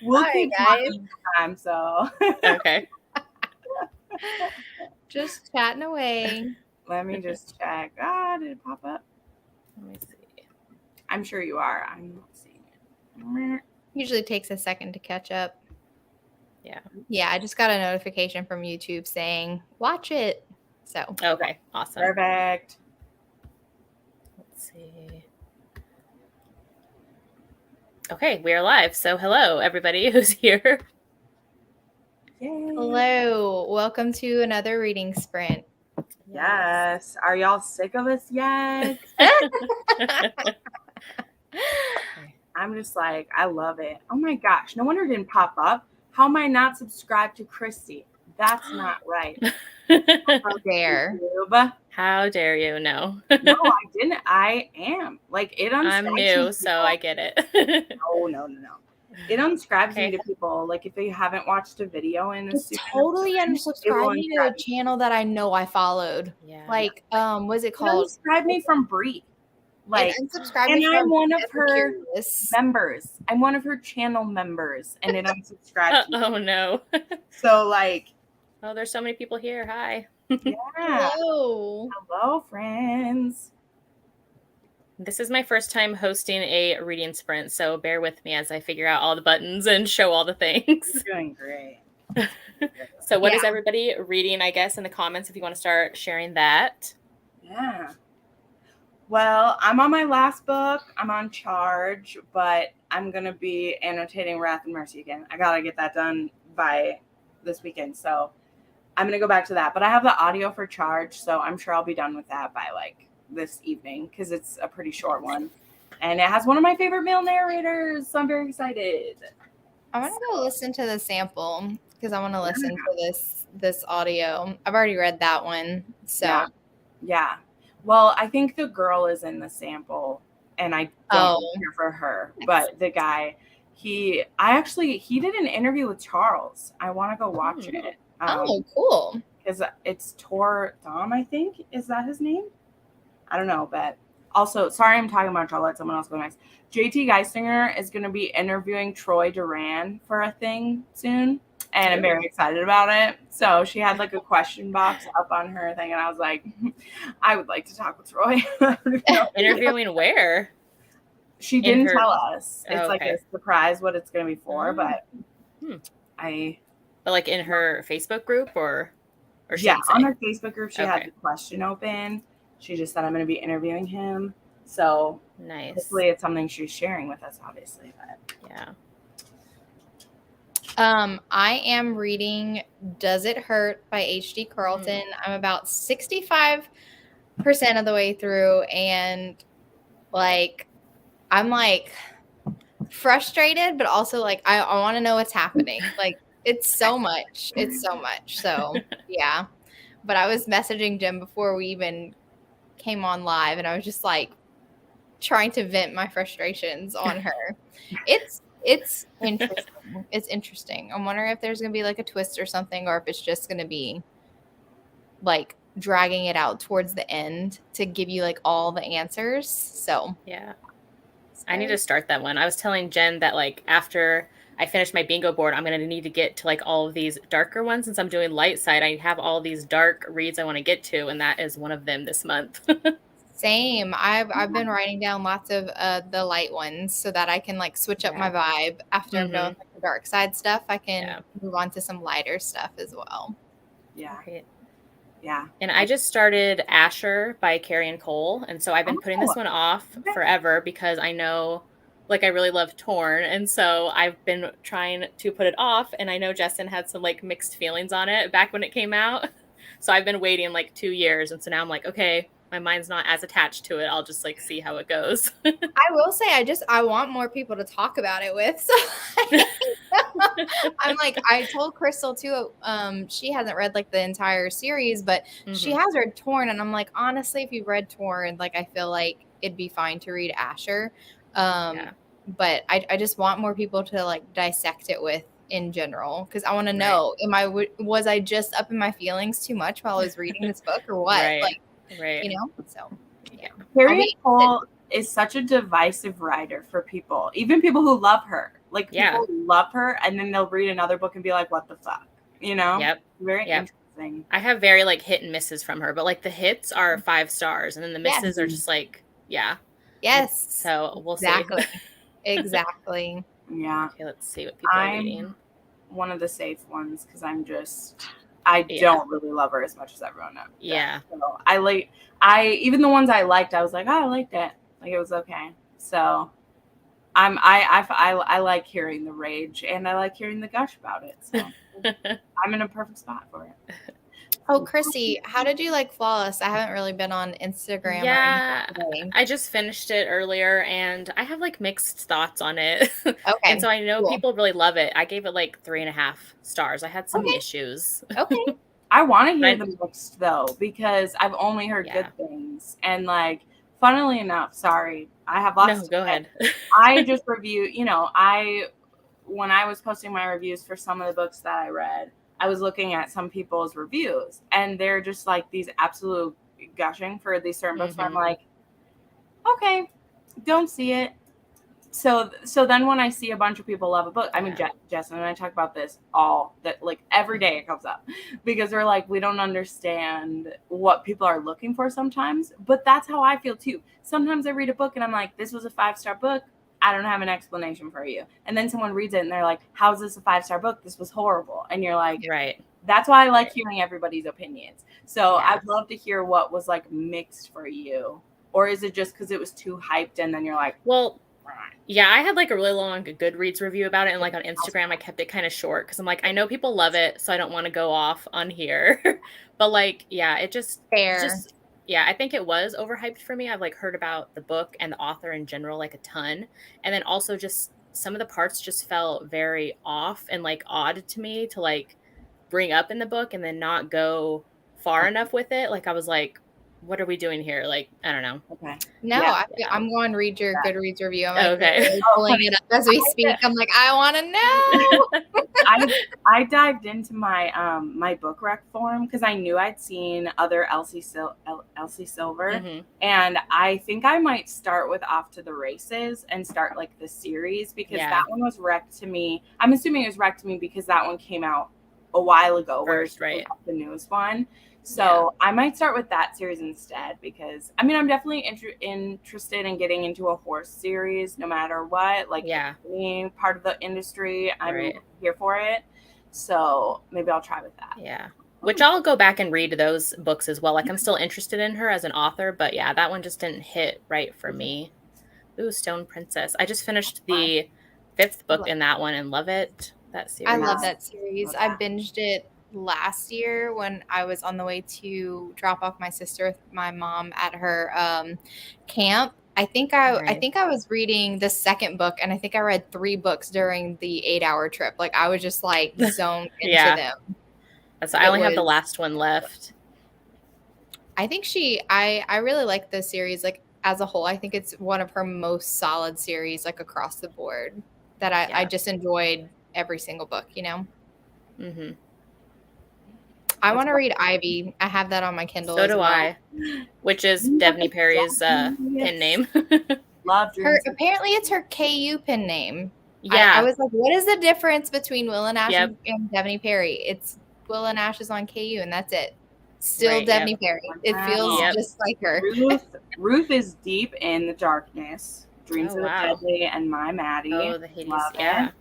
We'll Sorry, keep guys. talking this time, so. Okay. Just chatting away. Let me just check. Ah, did it pop up? Let me see. I'm sure you are. I'm not seeing it. Usually takes a second to catch up. Yeah. Yeah, I just got a notification from YouTube saying, watch it. So. Okay, awesome. Perfect. Let's see. Okay, we are live. So hello, everybody who's here. Yay. Hello. Welcome to another reading sprint. Yes. Are y'all sick of us yet? I'm just like, I love it. Oh my gosh. No wonder it didn't pop up. How am I not subscribed to Christy? That's not right. How dare. YouTube. How dare you? No. No, I didn't. I am. Like, it unsubscribes I'm new, so I get it. No. It unscribes me to people. Like, if they haven't watched a video in a It totally unsubscribed me to a channel that I know I followed. Yeah. Like, what's it called? It unsubscribed me from Brie. Like, unsubscribed and me I'm from one of her Curious. members. I'm one of her channel members, and it unsubscribed me. Oh no. So, like, oh, there's so many people here. Hi. Yeah. Hello, friends. This is my first time hosting a reading sprint, so bear with me as I figure out all the buttons and show all the things. You're doing great. So what is everybody reading, I guess, in the comments if you want to start sharing that? Yeah. Well, I'm on my last book. I'm on Charge, but I'm going to be annotating Wrath and Mercy again. I got to get that done by this weekend, so I'm going to go back to that. But I have the audio for Charge, so I'm sure I'll be done with that by, like, this evening because it's a pretty short one. And it has one of my favorite male narrators, so I'm very excited. I want to go listen to the sample because I want to listen to this audio. I've already read that one, so. Yeah. Well, I think the girl is in the sample, and I don't care for her. But the guy, he did an interview with Charles. I want to go watch it. Cool. Because it's Tor Dom, I think. Is that his name? I don't know, but also, sorry I'm talking about Charles. Let someone else go next. JT Geisinger is going to be interviewing Troy Duran for a thing soon. And I'm very excited about it. So she had like a question box up on her thing. And I was like, I would like to talk with Troy. Interviewing where? She didn't tell us. It's like a surprise what it's going to be for. But But like in her Facebook group or yeah, on her Facebook group, she had the question open. She just said, I'm going to be interviewing him. So nice. Hopefully it's something she's sharing with us, obviously. But yeah. I am reading Does It Hurt by H.D. Carlton. I'm about 65% of the way through, and like I'm like frustrated, but also like I want to know what's happening. Like it's so much. So yeah. But I was messaging Jen before we even came on live, and I was just like trying to vent my frustrations on her. It's interesting. It's interesting. I'm wondering if there's going to be like a twist or something, or if it's just going to be like dragging it out towards the end to give you like all the answers. So yeah, I need to start that one. I was telling Jen that like after I finish my bingo board, I'm going to need to get to like all of these darker ones. Since I'm doing light side, I have all these dark reads I want to get to, and that is one of them this month. Same. I've been writing down lots of the light ones so that I can like switch up my vibe after I'm done with like, the dark side stuff. I can move on to some lighter stuff as well. Yeah. Right. Yeah. And I just started Asher by Carrie and Cole. And so I've been putting this one off forever because I know like I really love Torn. And so I've been trying to put it off. And I know Justin had some like mixed feelings on it back when it came out. So I've been waiting like 2 years. And so now I'm like, okay, my mind's not as attached to it. I'll just like see how it goes. I will say I want more people to talk about it with. So I'm like, I told Crystal too, she hasn't read like the entire series, but she has read Torn. And I'm like, honestly, if you've read Torn, like I feel like it'd be fine to read Asher. But I just want more people to like dissect it with in general. Cause I want to know, was I just up in my feelings too much while I was reading this book or what? Right. You know, so yeah. Carrie Cole is such a divisive writer for people, even people who love her. Like people love her, and then they'll read another book and be like, "What the fuck?" You know? Yep. Very interesting. I have very like hit and misses from her, but like the hits are 5 stars, and then the misses are just like Yes. So we'll see. Exactly. Yeah. Okay, let's see what people are reading. One of the safe ones because I don't really love her as much as everyone else. Yeah. So even the ones I liked, I was like, oh, I liked it. Like it was okay. So I like hearing the rage and I like hearing the gush about it. So I'm in a perfect spot for it. Oh, Chrissy, how did you like Flawless? I haven't really been on Instagram. Yeah, I just finished it earlier and I have like mixed thoughts on it. Okay. And so I know people really love it. I gave it like 3.5 stars. I had some issues. Okay. I want to hear the mixed though, because I've only heard good things. And like, funnily enough, sorry, I have lots. No, go ahead. I just review, when I was posting my reviews for some of the books that I read, I was looking at some people's reviews and they're just like these absolute gushing for these certain books. Where I'm like, okay, don't see it. So then when I see a bunch of people love a book, I mean, Jess and I talk about this like every day it comes up because they're like, we don't understand what people are looking for sometimes, but that's how I feel too. Sometimes I read a book and I'm like, this was a 5-star book. I don't have an explanation for you. And then someone reads it and they're like, how is this a 5-star book? This was horrible. And you're like, right. That's why I like hearing everybody's opinions. So I'd love to hear what was like mixed for you. Or is it just because it was too hyped and then you're like, well, yeah, I had like a really long Goodreads review about it. And like on Instagram, I kept it kind of short because I'm like, I know people love it. So I don't want to go off on here. But like, it just, I think it was overhyped for me. I've like heard about the book and the author in general, like a ton. And then also just some of the parts just felt very off and like odd to me to like bring up in the book and then not go far enough with it. Like I was like, what are we doing here? Like, I don't know. Okay. No, I'm going to read your Goodreads review. I'm like, pulling it up as we speak. I'm like, I want to know. I dived into my my book rec forum because I knew I'd seen other Elsie Silver, and I think I might start with Off to the Races and start like the series because that one was rec to me. I'm assuming it was rec to me because that one came out a while ago. First, whereas the newest one. So I might start with that series instead because I mean I'm definitely interested in getting into a horse series no matter what. Like being part of the industry, I'm here for it. So maybe I'll try with that. Yeah. Which I'll go back and read those books as well. Like I'm still interested in her as an author, but that one just didn't hit right for me. Ooh, Stone Princess. I just finished the 5th book in that one and love it. That series. I love that series. I binged it last year when I was on the way to drop off my sister with my mom at her camp. I think I was reading the 2nd book and I think I read 3 books during the 8-hour trip. Like I was just like zoned into them. So I only have the last one left. I think I really like the series like as a whole. I think it's one of her most solid series like across the board that I just enjoyed every single book, Mm-hmm. I want to read Ivy. I have that on my Kindle. So do I, which is Devney Perry's pen name. Love her. Apparently, it's her KU pen name. Yeah, I was like, what is the difference between Will and Ash and Devney Perry? It's Will and Ash is on KU, and that's it. Still Devney Perry. It feels just like her. Ruth is deep in the darkness. Dreams of the Deadly and My Maddie. Oh, the Hades. Love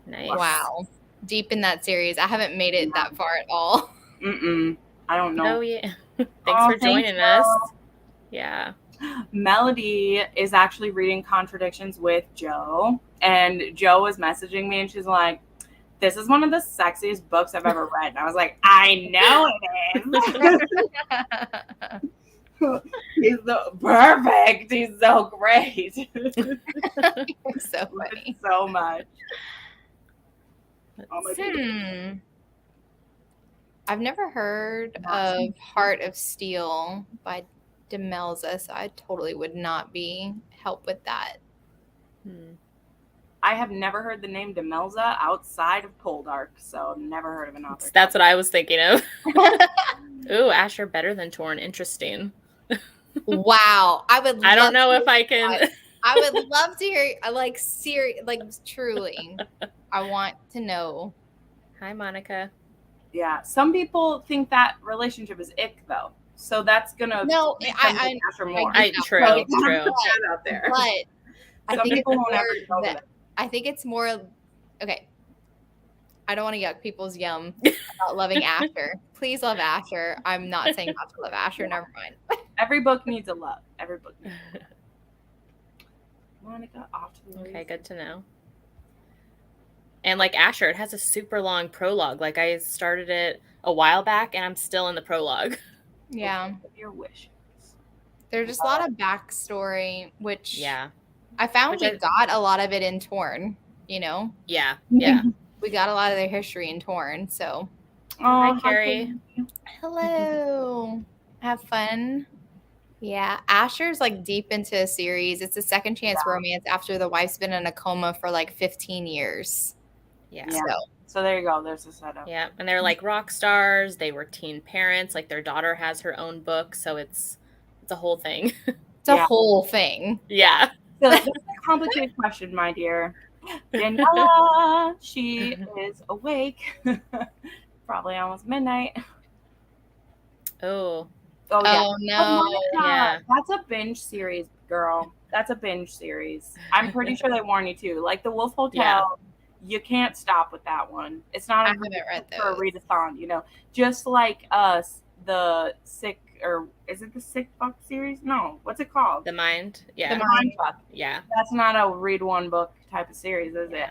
Nice. Wow. Deep in that series. I haven't made it that far at all. I don't know. Oh, yeah. Thanks for joining us. Yeah. Melody is actually reading Contradictions with Joe. And Joe was messaging me and she's like, this is one of the sexiest books I've ever read. And I was like, I know it is. He's so perfect. He's so great. So funny. So much. I've never heard of Heart of Steel by Demelza, so I totally would not be help with that. I have never heard the name Demelza outside of Poldark, so never heard of an author. That's what I was thinking of. Ooh, Asher better than Torn. Interesting. Wow. I don't know if I can. I would love to hear, like, truly. I want to know. Hi, Monica. Yeah. Some people think that relationship is ick, though. So that's gonna No, make them like Asher more. True. That out there. But I Some think people it's won't ever more get over that that. I think it's more okay. I don't want to yuck people's yum about loving Asher. Please love Asher. I'm not saying not to love Asher. Never mind. Every book needs a love. Every book needs a love. Monica, off to the Okay, races. good to know. And like Asher, it has a super long prologue. Like I started it a while back and I'm still in the prologue. Yeah. Your wishes. There's just a lot of backstory, which Yeah. I found we got a lot of it in Torn, you know? Yeah. Yeah. We got a lot of their history in Torn, so. Oh, hi, Carrie. Hello. Have fun. Yeah, Asher's like deep into a series. It's a second chance romance after the wife's been in a coma for like 15 years. Yeah. So there you go. There's a setup. Yeah. And they're like rock stars. They were teen parents. Like their daughter has her own book. So it's a whole thing. It's a whole thing. Yeah. So that's a complicated question, my dear. Daniela, she is awake. Probably almost midnight. Oh. Oh, yeah. Oh, no. Yeah. That's a binge series, girl. That's a binge series. I'm pretty sure they warn you too. Like the Wolf Hotel, you can't stop with that one. It's not I haven't read for a those. readathon, you know. Just like us, the sick, or is it the Sick Fuck series? No, what's it called? The Mind. Yeah. The Mind Fuck. Yeah. That's not a read one book type of series, is it?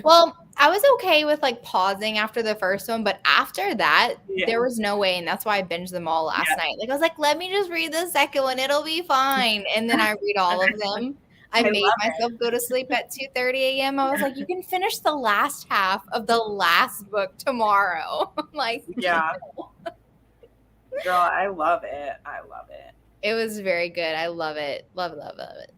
Well, I was okay with like pausing after the first one, but after that, there was no way, and that's why I binged them all last night. Like I was like, let me just read the second one; it'll be fine. And then I read all of them. I made myself go to sleep at 2:30 a.m. I was like, you can finish the last half of the last book tomorrow. Like, yeah, girl, I love it. I love it. It was very good. I love it. Love it.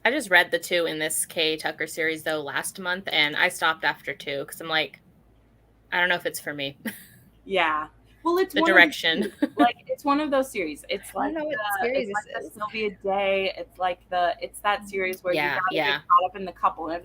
I just read the 2 in this K. Tucker series, though, last month, and I stopped after 2 because I'm like, I don't know if it's for me. Yeah. Well, it's the direction. Like, it's one of those series. It's I like, don't know what series it's this like is. the Sylvia Day. It's like it's that series where you gotta get caught up in the couple. And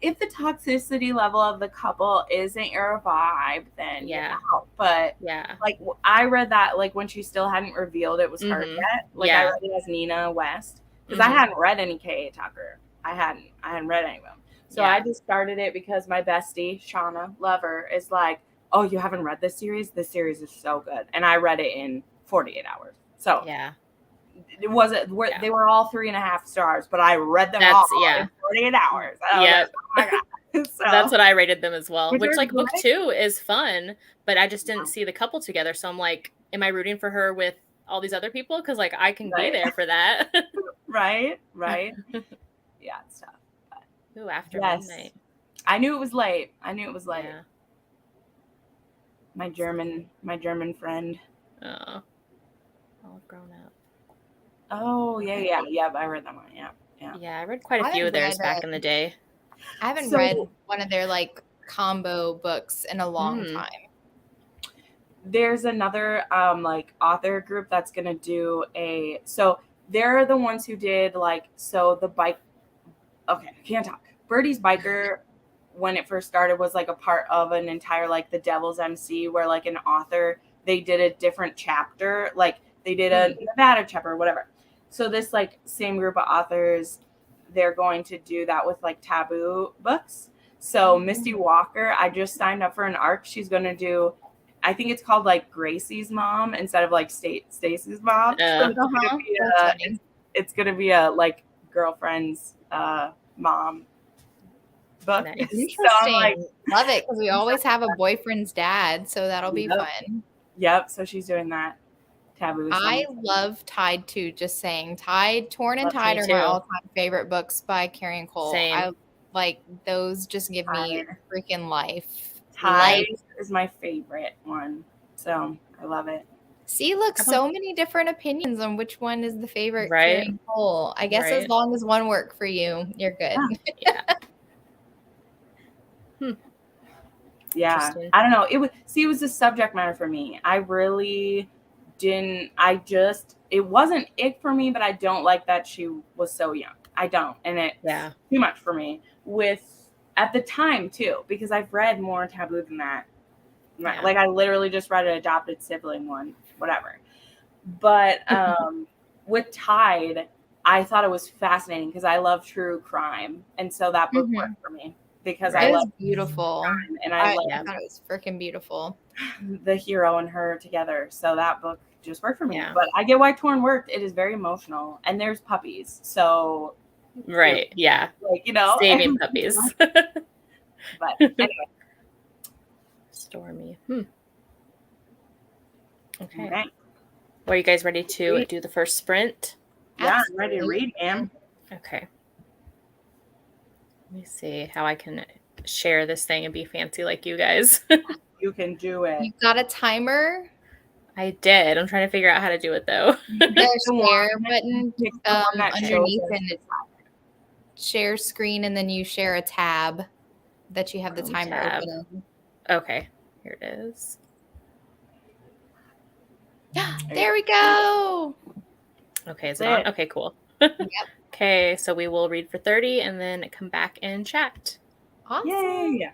if the toxicity level of the couple isn't your vibe, then you're out. But like I read that like when she still hadn't revealed it was her yet. Like I read it as Nina West. Because I hadn't read any K.A. Tucker. I hadn't read any of them. So I just started it because my bestie, Shauna Lover, is like, oh, you haven't read this series? This series is so good. And I read it in 48 hours. So it wasn't, they were all 3.5 stars, but I read them all in 48 hours. Yeah. Oh my God. So, that's what I rated them as well. Which like great. book 2 is fun, but I just didn't see the couple together. So I'm like, am I rooting for her with all these other people? Because like I can be there for that. Right. Yeah, it's tough. Ooh, after midnight. I knew it was late. Yeah. My German friend. Oh, all grown up. Oh yeah. I read that one. Yeah. I read quite a few of theirs back in the day. I haven't read one of their like combo books in a long time. There's another like author group that's gonna do they're the ones who did like the bike. Okay, I can't talk. Birdie's Biker, when it first started, was like a part of an entire like the Devil's MC, where like an author, they did a different chapter, like they did a Nevada chapter or whatever. So this like same group of authors, they're going to do that with like taboo books. So Misty Walker, I just signed up for an arc. She's gonna do, I think it's called like Gracie's mom instead of like Stacy's mom. So it's gonna be a like girlfriend's mom book. Nice. Interesting. So like, love it, because we always have a boyfriend's dad, so that'll be fun. Yep. So she's doing that. Taboo. I love Tide too. Just saying, Torn and Tide are my all-time favorite books by Carrie Cole. Same. I like those. Just give me freaking life. Tide is my favorite one, so I love it. See, look, so many different opinions on which one is the favorite Carrie Cole. I guess as long as one worked for you, you're good. Yeah. I don't know. It was the subject matter for me. I really it wasn't it for me, but I don't like that she was so young. I don't. And it's too much for me at the time too, because I've read more taboo than that. Yeah. Like I literally just read an adopted sibling one, whatever. But with Tide, I thought it was fascinating because I love true crime. And so that book worked for me because I love beautiful. Crime, and I thought it was freaking beautiful. The hero and her together. So that book just worked for me. But I get why Torn worked. It is very emotional. And there's puppies. So like, saving puppies. But anyway. Stormy. Okay. Are you guys ready to do the first sprint? Yeah, I'm ready to read, ma'am. Okay. Let me see how I can share this thing and be fancy like you guys. You can do it. You got a timer? I did. I'm trying to figure out how to do it though. There's a share button underneath, and it's share screen, and then you share a tab that you have the timer open in. Okay, here it is. There we go. Okay, is it on? Okay, cool. Yep. Okay, so we will read for 30 and then come back and chat. Awesome. Yay.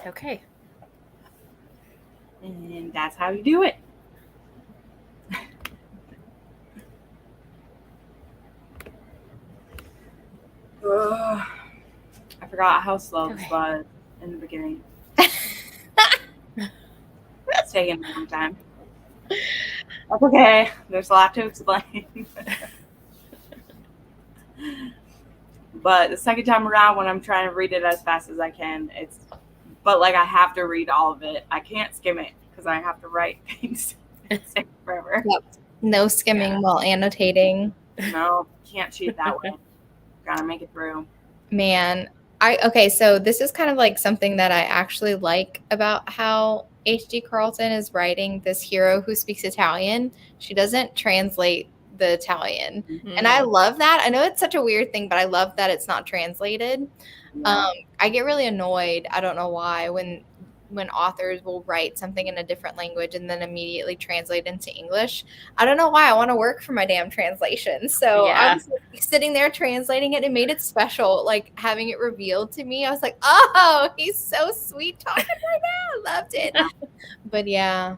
Okay. And that's how you do it. Ugh. I forgot how slow this was in the beginning. It's taking a long time. That's okay. There's a lot to explain. But the second time around, when I'm trying to read it as fast as I can, but like I have to read all of it. I can't skim it because I have to write things. It's taking forever. Yep. No skimming while annotating. No, can't cheat that way. Gotta make it through. Man, okay, so this is kind of like something that I actually like about how H.D. Carlton is writing this hero who speaks Italian. She doesn't translate the Italian. Mm-hmm. And I love that. I know it's such a weird thing, but I love that it's not translated. Yeah. I get really annoyed, I don't know why, when authors will write something in a different language and then immediately translate into English. I don't know why. I want to work for my damn translation. So I was like, sitting there translating it. It made it special, like having it revealed to me. I was like, oh, he's so sweet talking right now. I loved it. But yeah.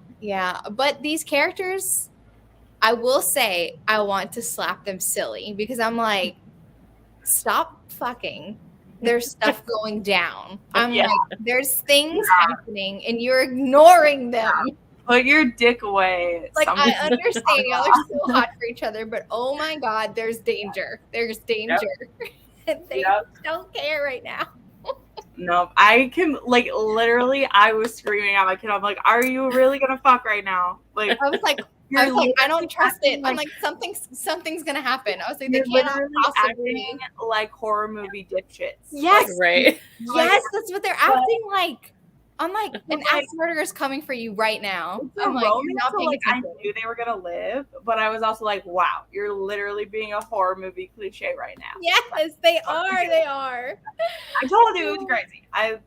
But these characters, I will say, I want to slap them silly because I'm like, stop fucking. There's stuff going down. I'm like, there's things happening and you're ignoring them. Put your dick away. Like, I understand y'all are so hot for each other, but oh my God, there's danger. There's danger. And they don't care right now. No, I can, like, literally, I was screaming at my kid. I'm like, are you really gonna fuck right now? Like, I was like, I don't trust it. I'm like, something's gonna happen. I was like, they cannot possibly acting like horror movie dipshits. Yes, like, right. Yes, that's what they're acting like. I'm like, an axe murderer is coming for you right now. I'm like, you're not being I knew they were gonna live, but I was also like, wow, you're literally being a horror movie cliche right now. Yes, they are. They are. I told you it was crazy. I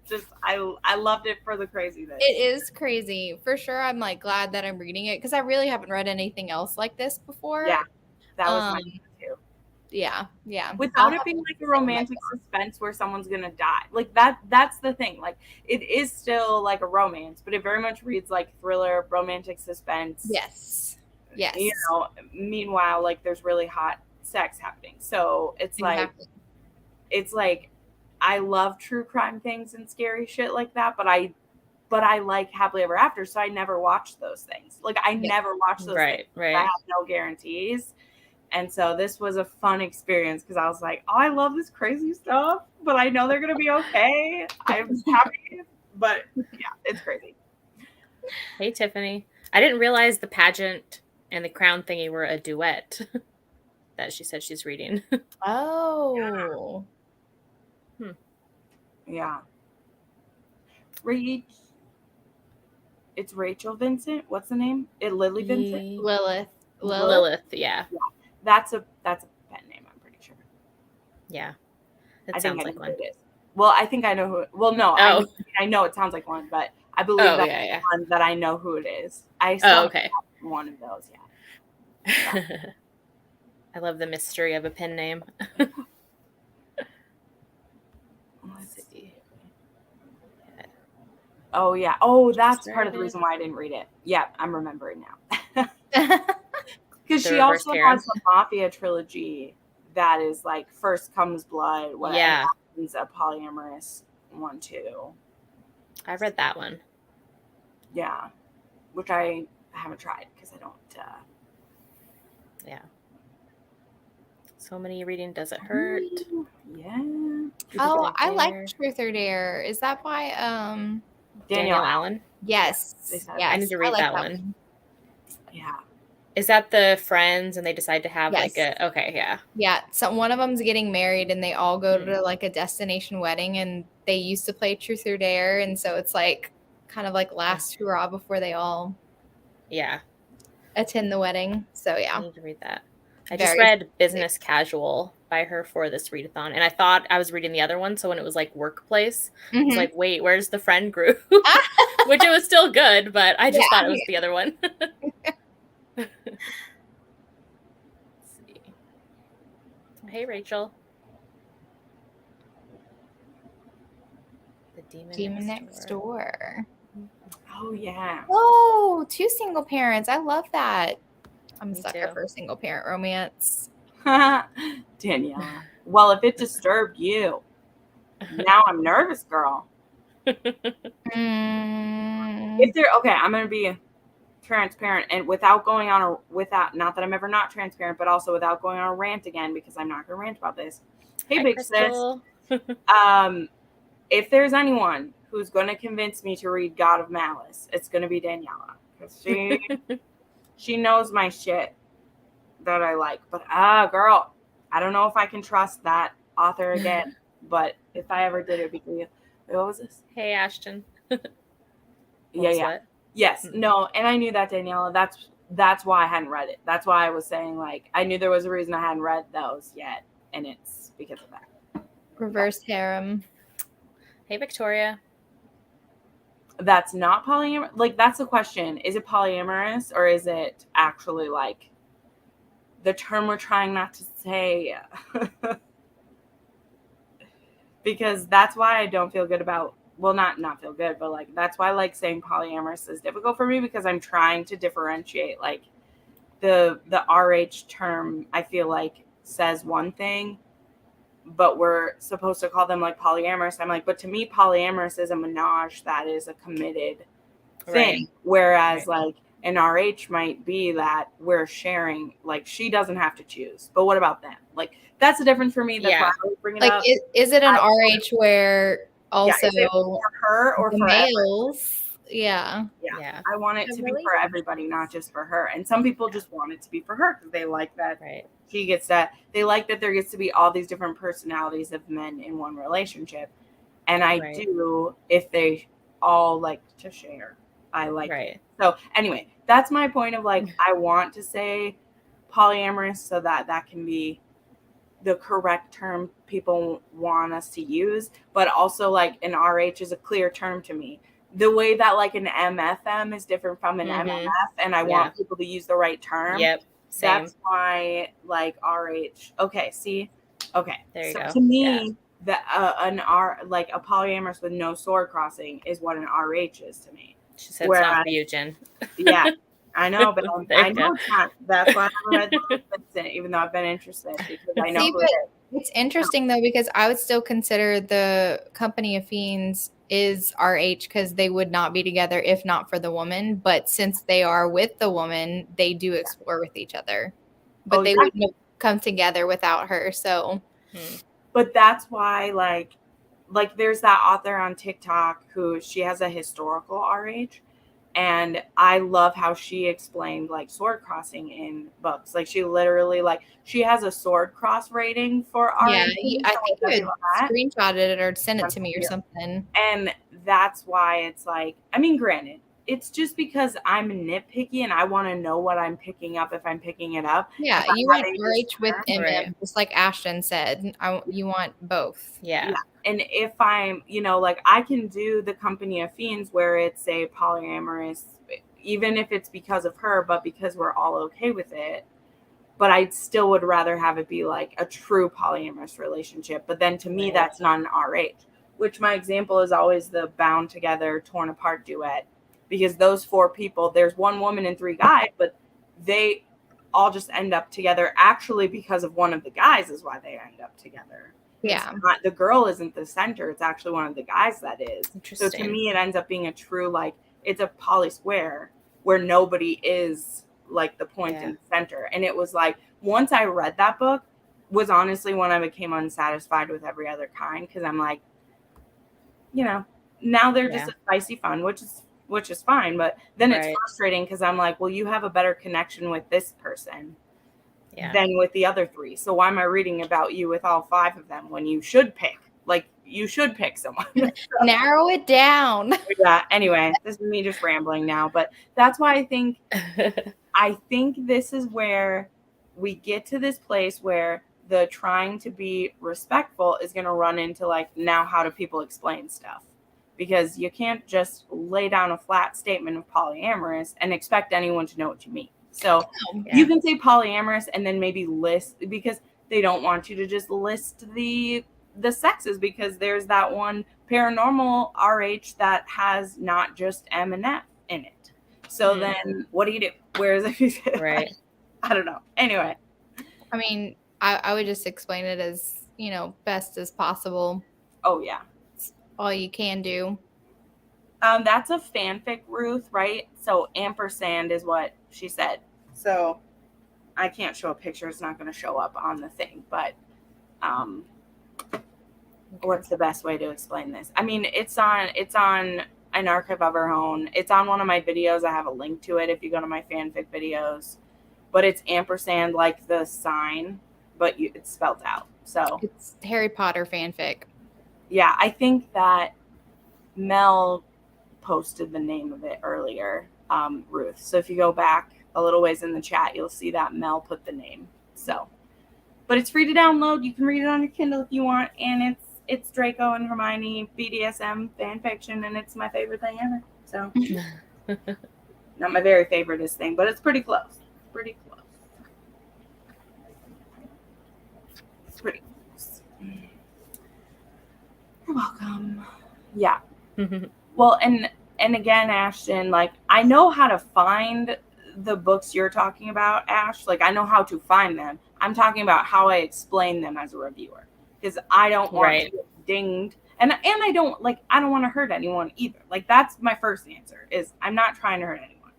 loved it for the craziness. It is crazy for sure. I'm like glad that I'm reading it because I really haven't read anything else like this before. Yeah, that was my too. Yeah. Without it being like a romantic suspense where someone's gonna die, like that's the thing. Like it is still like a romance, but it very much reads like thriller, romantic suspense. Yes. You know, meanwhile, like there's really hot sex happening. So it's like I love true crime things and scary shit like that, but I like Happily Ever After, so I never watched those things. Like I never watched those things. Right. I have no guarantees. And so this was a fun experience because I was like, oh, I love this crazy stuff, but I know they're going to be okay. I'm happy, but yeah, it's crazy. Hey, Tiffany. I didn't realize the pageant and the crown thingy were a duet that she said she's reading. Oh. Yeah. It's Rachel Vincent. What's the name? Lily Vincent? Lilith, yeah. That's a pen name, I'm pretty sure. Yeah. It sounds like one. It is. Well, I think I know who. Well, no, I know it sounds like one, but I believe that's one that I know who it is. I saw one of those. Yeah. I love the mystery of a pen name. Let's see. Oh yeah. Oh, that's part of the reason why I didn't read it. Yeah, I'm remembering now. Because she also has a Mafia trilogy that is like First Comes Blood. What happens, a polyamorous one too. I read that one. Yeah, which I haven't tried because I don't. Yeah. So many reading. Does it hurt? Yeah. Oh, I like Truth or Dare. Is that by Daniel Allen? Yes. I need to read that one. Yeah. Is that the friends and they decide to have like a yeah. So one of them's getting married and they all go to like a destination wedding and they used to play Truth or Dare, and so it's like kind of like last hurrah before they all attend the wedding. So yeah. I need to read that. I just read Business Casual by her for this readathon, and I thought I was reading the other one, so when it was like workplace, I was like, wait, where's the friend group? Which it was still good, but I just thought it was the other one. Let's see. Hey, Rachel. The Demon Next Door. Oh, yeah. Oh, 2 single parents. I love that. I'm a Me sucker too. for single parent romance. Daniela. Well, if it disturbed you, now I'm nervous, girl. If they're okay, I'm gonna be transparent and without going on a not that I'm ever not transparent, but also without going on a rant again because I'm not gonna rant about this. Hey, Hi, big Crystal. sis. If there's anyone who's gonna convince me to read God of Malice, it's gonna be Daniela because she knows my shit that I like. But girl, I don't know if I can trust that author again. But if I ever did, it'd be good. What was this? Hey, Ashton. Yeah. What? Yes. No. And I knew that, Daniela. That's why I hadn't read it. That's why I was saying, like, I knew there was a reason I hadn't read those yet. And it's because of that. Reverse harem. Hey, Victoria. That's not polyamorous. Like, that's the question. Is it polyamorous or is it actually, like, the term we're trying not to say? Because that's why I don't feel good about, well, not feel good, but like that's why like saying polyamorous is difficult for me because I'm trying to differentiate. Like the RH term I feel like says one thing, but we're supposed to call them like polyamorous. I'm like, but to me polyamorous is a menage that is a committed thing. Right. Whereas like an RH might be that we're sharing, like she doesn't have to choose. But what about them? Like that's the difference for me. That's why I always bring it like, up. is it an RH where also is it for her or the for males? Yeah. I want it to be for everybody, not just for her. And some people just want it to be for her because they like that she gets that. They like that there gets to be all these different personalities of men in one relationship. And I do if they all like to share. I like it. So anyway, that's my point of like, I want to say polyamorous so that can be the correct term people want us to use, but also like an RH is a clear term to me. The way that like an MFM is different from an MMF, and I want people to use the right term. Yep. Same. That's why like RH. Okay, see? Okay. There you go. To me, an like a polyamorous with no sword crossing is what an RH is to me. She said it's not for you, Jen. Yeah. I know, but I know it's not. That's why I haven't read it, even though I've been interested because I know who it is. It's interesting though because I would still consider the Company of Fiends is RH because they would not be together if not for the woman. But since they are with the woman, they do explore with each other. But they wouldn't have come together without her. So, but that's why like there's that author on TikTok who she has a historical RH. And I love how she explained like sword crossing in books. Like she literally like she has a sword cross rating for RH. Yeah, I think you had screenshotted it or sent it to me or something. And that's why it's like, I mean, granted, it's just because I'm nitpicky and I want to know what I'm picking up if I'm picking it up. Yeah, you want RH with MM, just like Ashton said. You want both. Yeah. And if I'm, like I can do the Company of Fiends where it's a polyamorous, even if it's because of her, but because we're all okay with it. But I still would rather have it be like a true polyamorous relationship. But then to me, that's not an RH, which my example is always the Bound Together, Torn Apart duet. Because those 4 people, there's 1 woman and 3 guys, but they all just end up together actually because of one of the guys is why they end up together. Yeah. The girl isn't the center. It's actually one of the guys that is. Interesting. So to me, it ends up being a true, like, it's a poly square where nobody is like the point in the center. And it was like, once I read that book was honestly when I became unsatisfied with every other kind. Cause I'm like, now they're just a spicy fun, which is fine. But then it's frustrating because I'm like, well, you have a better connection with this person than with the other 3. So why am I reading about you with all 5 of them when you should pick? Like, you should pick someone. Narrow it down. Yeah. Anyway, this is me just rambling now. But that's why I think this is where we get to this place where the trying to be respectful is going to run into like, now how do people explain stuff? Because you can't just lay down a flat statement of polyamorous and expect anyone to know what you mean. So you can say polyamorous and then maybe list, because they don't want you to just list the sexes, because there's that one paranormal RH that has not just M and F in it. So then what do? Where is it? Right. I don't know. Anyway. I mean, I would just explain it as, best as possible. Oh, yeah. It's all you can do. That's a fanfic, Ruth, right? So ampersand is what she said. So I can't show a picture. It's not going to show up on the thing. But what's the best way to explain this? I mean, it's on an archive of her own. It's on one of my videos. I have a link to it if you go to my fanfic videos. But it's ampersand like the sign, but it's spelled out. So it's Harry Potter fanfic. Yeah, I think that Mel posted the name of it earlier, Ruth. So if you go back a little ways in the chat, you'll see that Mel put the name. So, but it's free to download. You can read it on your Kindle if you want, and it's Draco and Hermione BDSM fan fiction, and it's my favorite thing ever. So, not my very favoriteest thing, but it's pretty close. Pretty close. It's pretty close. You're welcome. Yeah. Well, and again, Ashton, like, I know how to find the books you're talking about, Ash. Like, I know how to find them. I'm talking about how I explain them as a reviewer, because I don't want to get dinged, and I don't want to hurt anyone either. Like, that's my first answer, is I'm not trying to hurt anyone.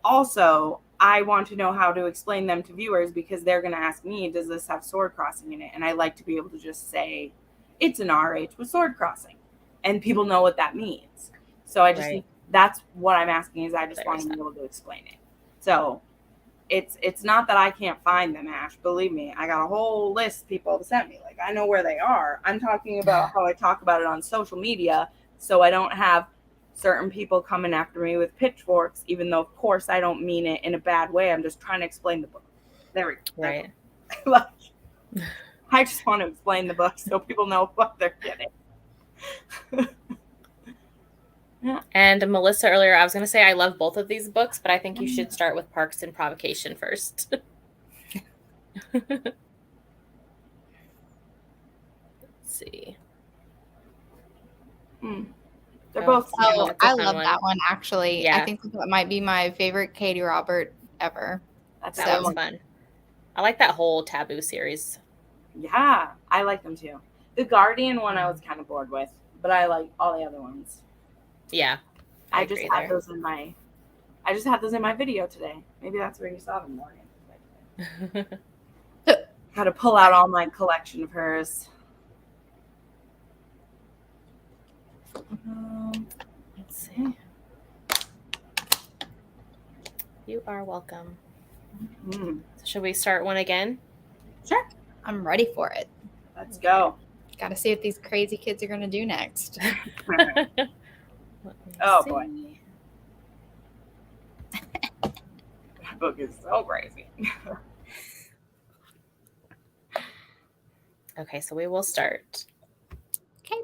Also, I want to know how to explain them to viewers, because they're going to ask me, does this have sword crossing in it? And I like to be able to just say, it's an RH with sword crossing. And people know what that means. So I just think that's what I'm asking, is I just want to be able to explain it. So it's not that I can't find them, Ash. Believe me, I got a whole list of people sent me. Like, I know where they are. I'm talking about how I talk about it on social media, so I don't have certain people coming after me with pitchforks, even though, of course, I don't mean it in a bad way. I'm just trying to explain the book. There we go. Right. I just want to explain the book so people know what they're getting. Yeah. And Melissa, earlier, I was going to say I love both of these books, but I think you should start with Parks and Provocation first. Let's see. They're both. Oh, I love that one, actually. Yeah. I think that might be my favorite Katie Robert ever. That one's fun. I like that whole Taboo series. Yeah, I like them too. The Guardian one I was kind of bored with, but I like all the other ones. Yeah. I just had those in my video today. Maybe that's where you saw them, Morgan. Got to pull out all my collection of hers. Let's see. You are welcome. So should we start one again? Sure. I'm ready for it. Let's go. Got to see what these crazy kids are going to do next. Oh, boy. That book is so crazy. Okay, so we will start. Okay.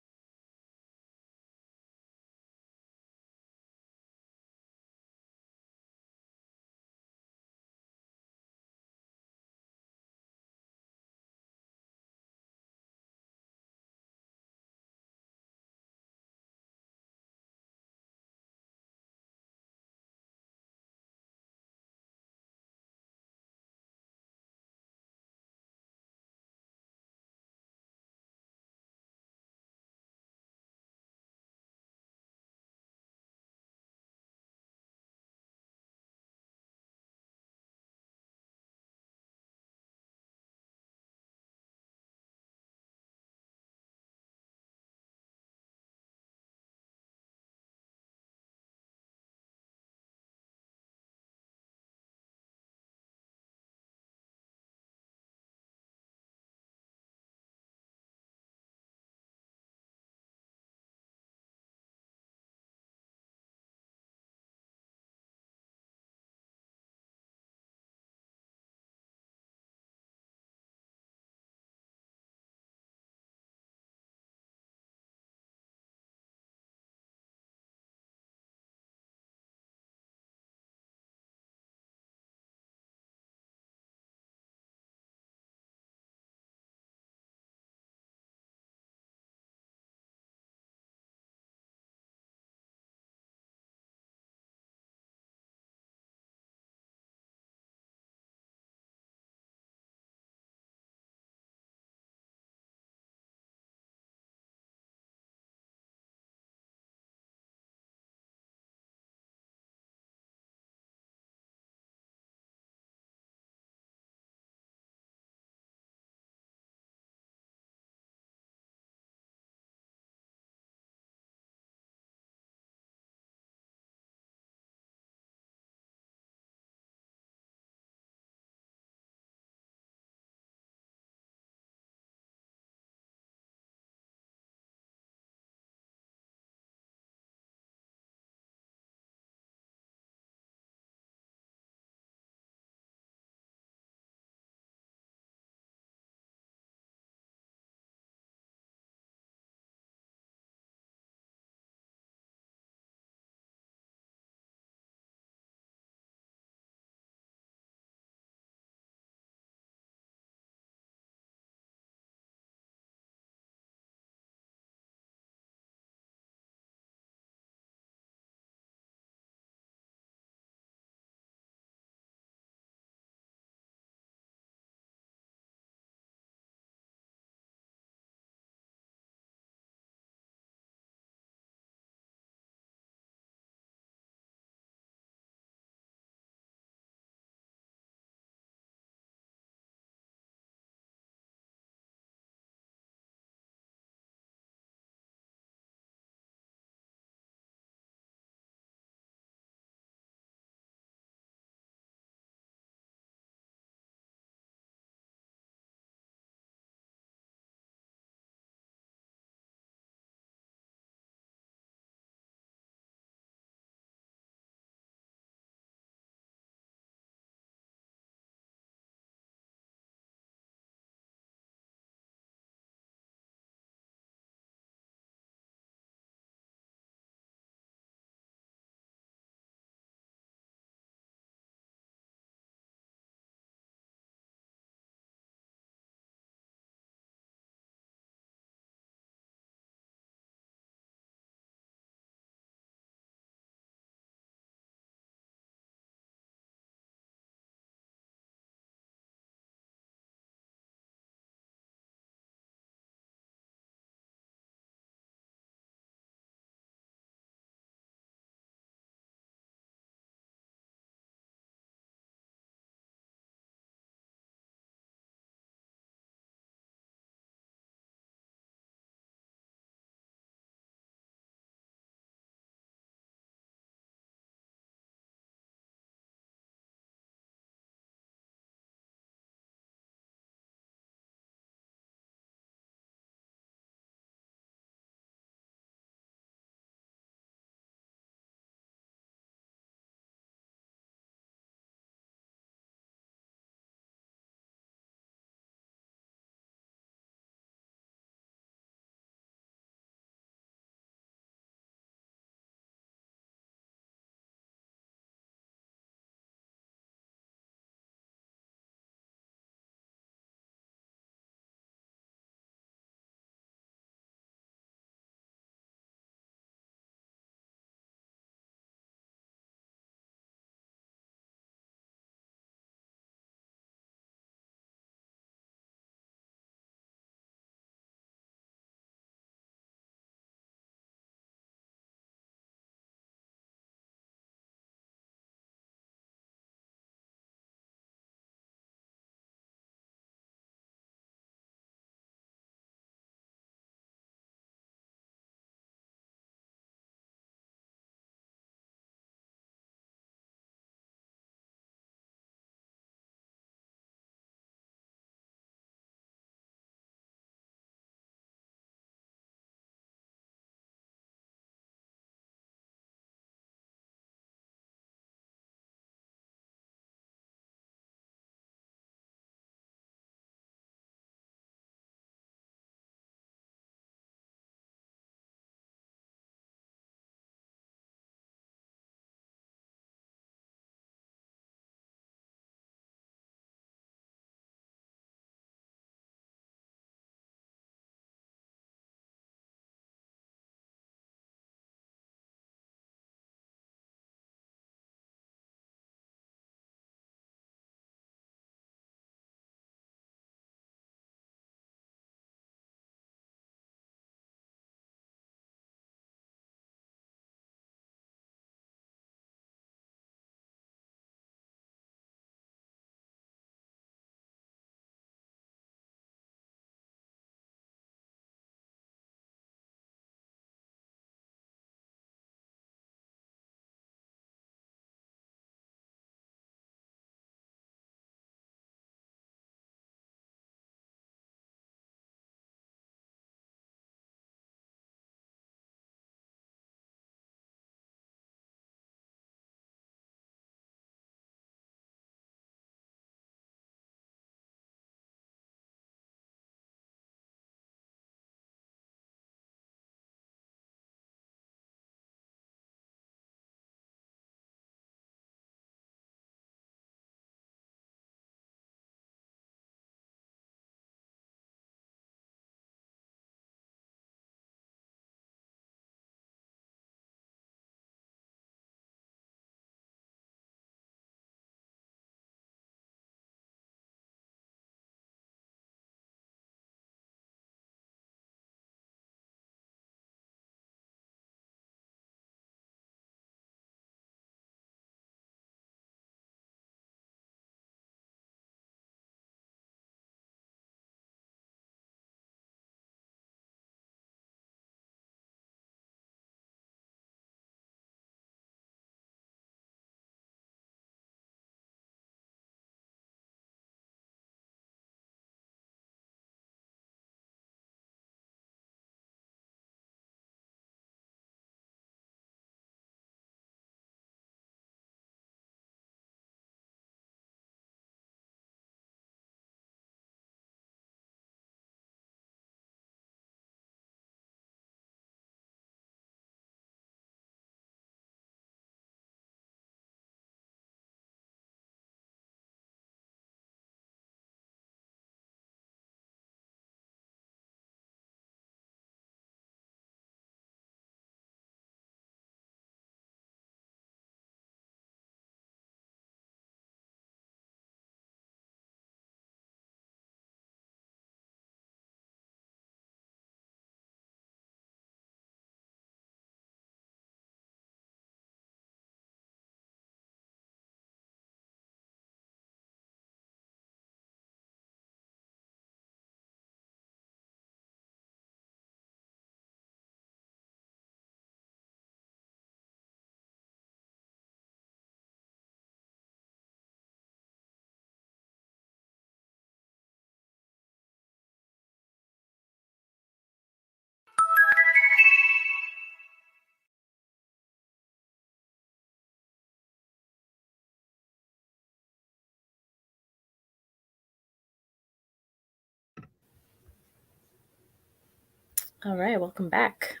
All right, welcome back.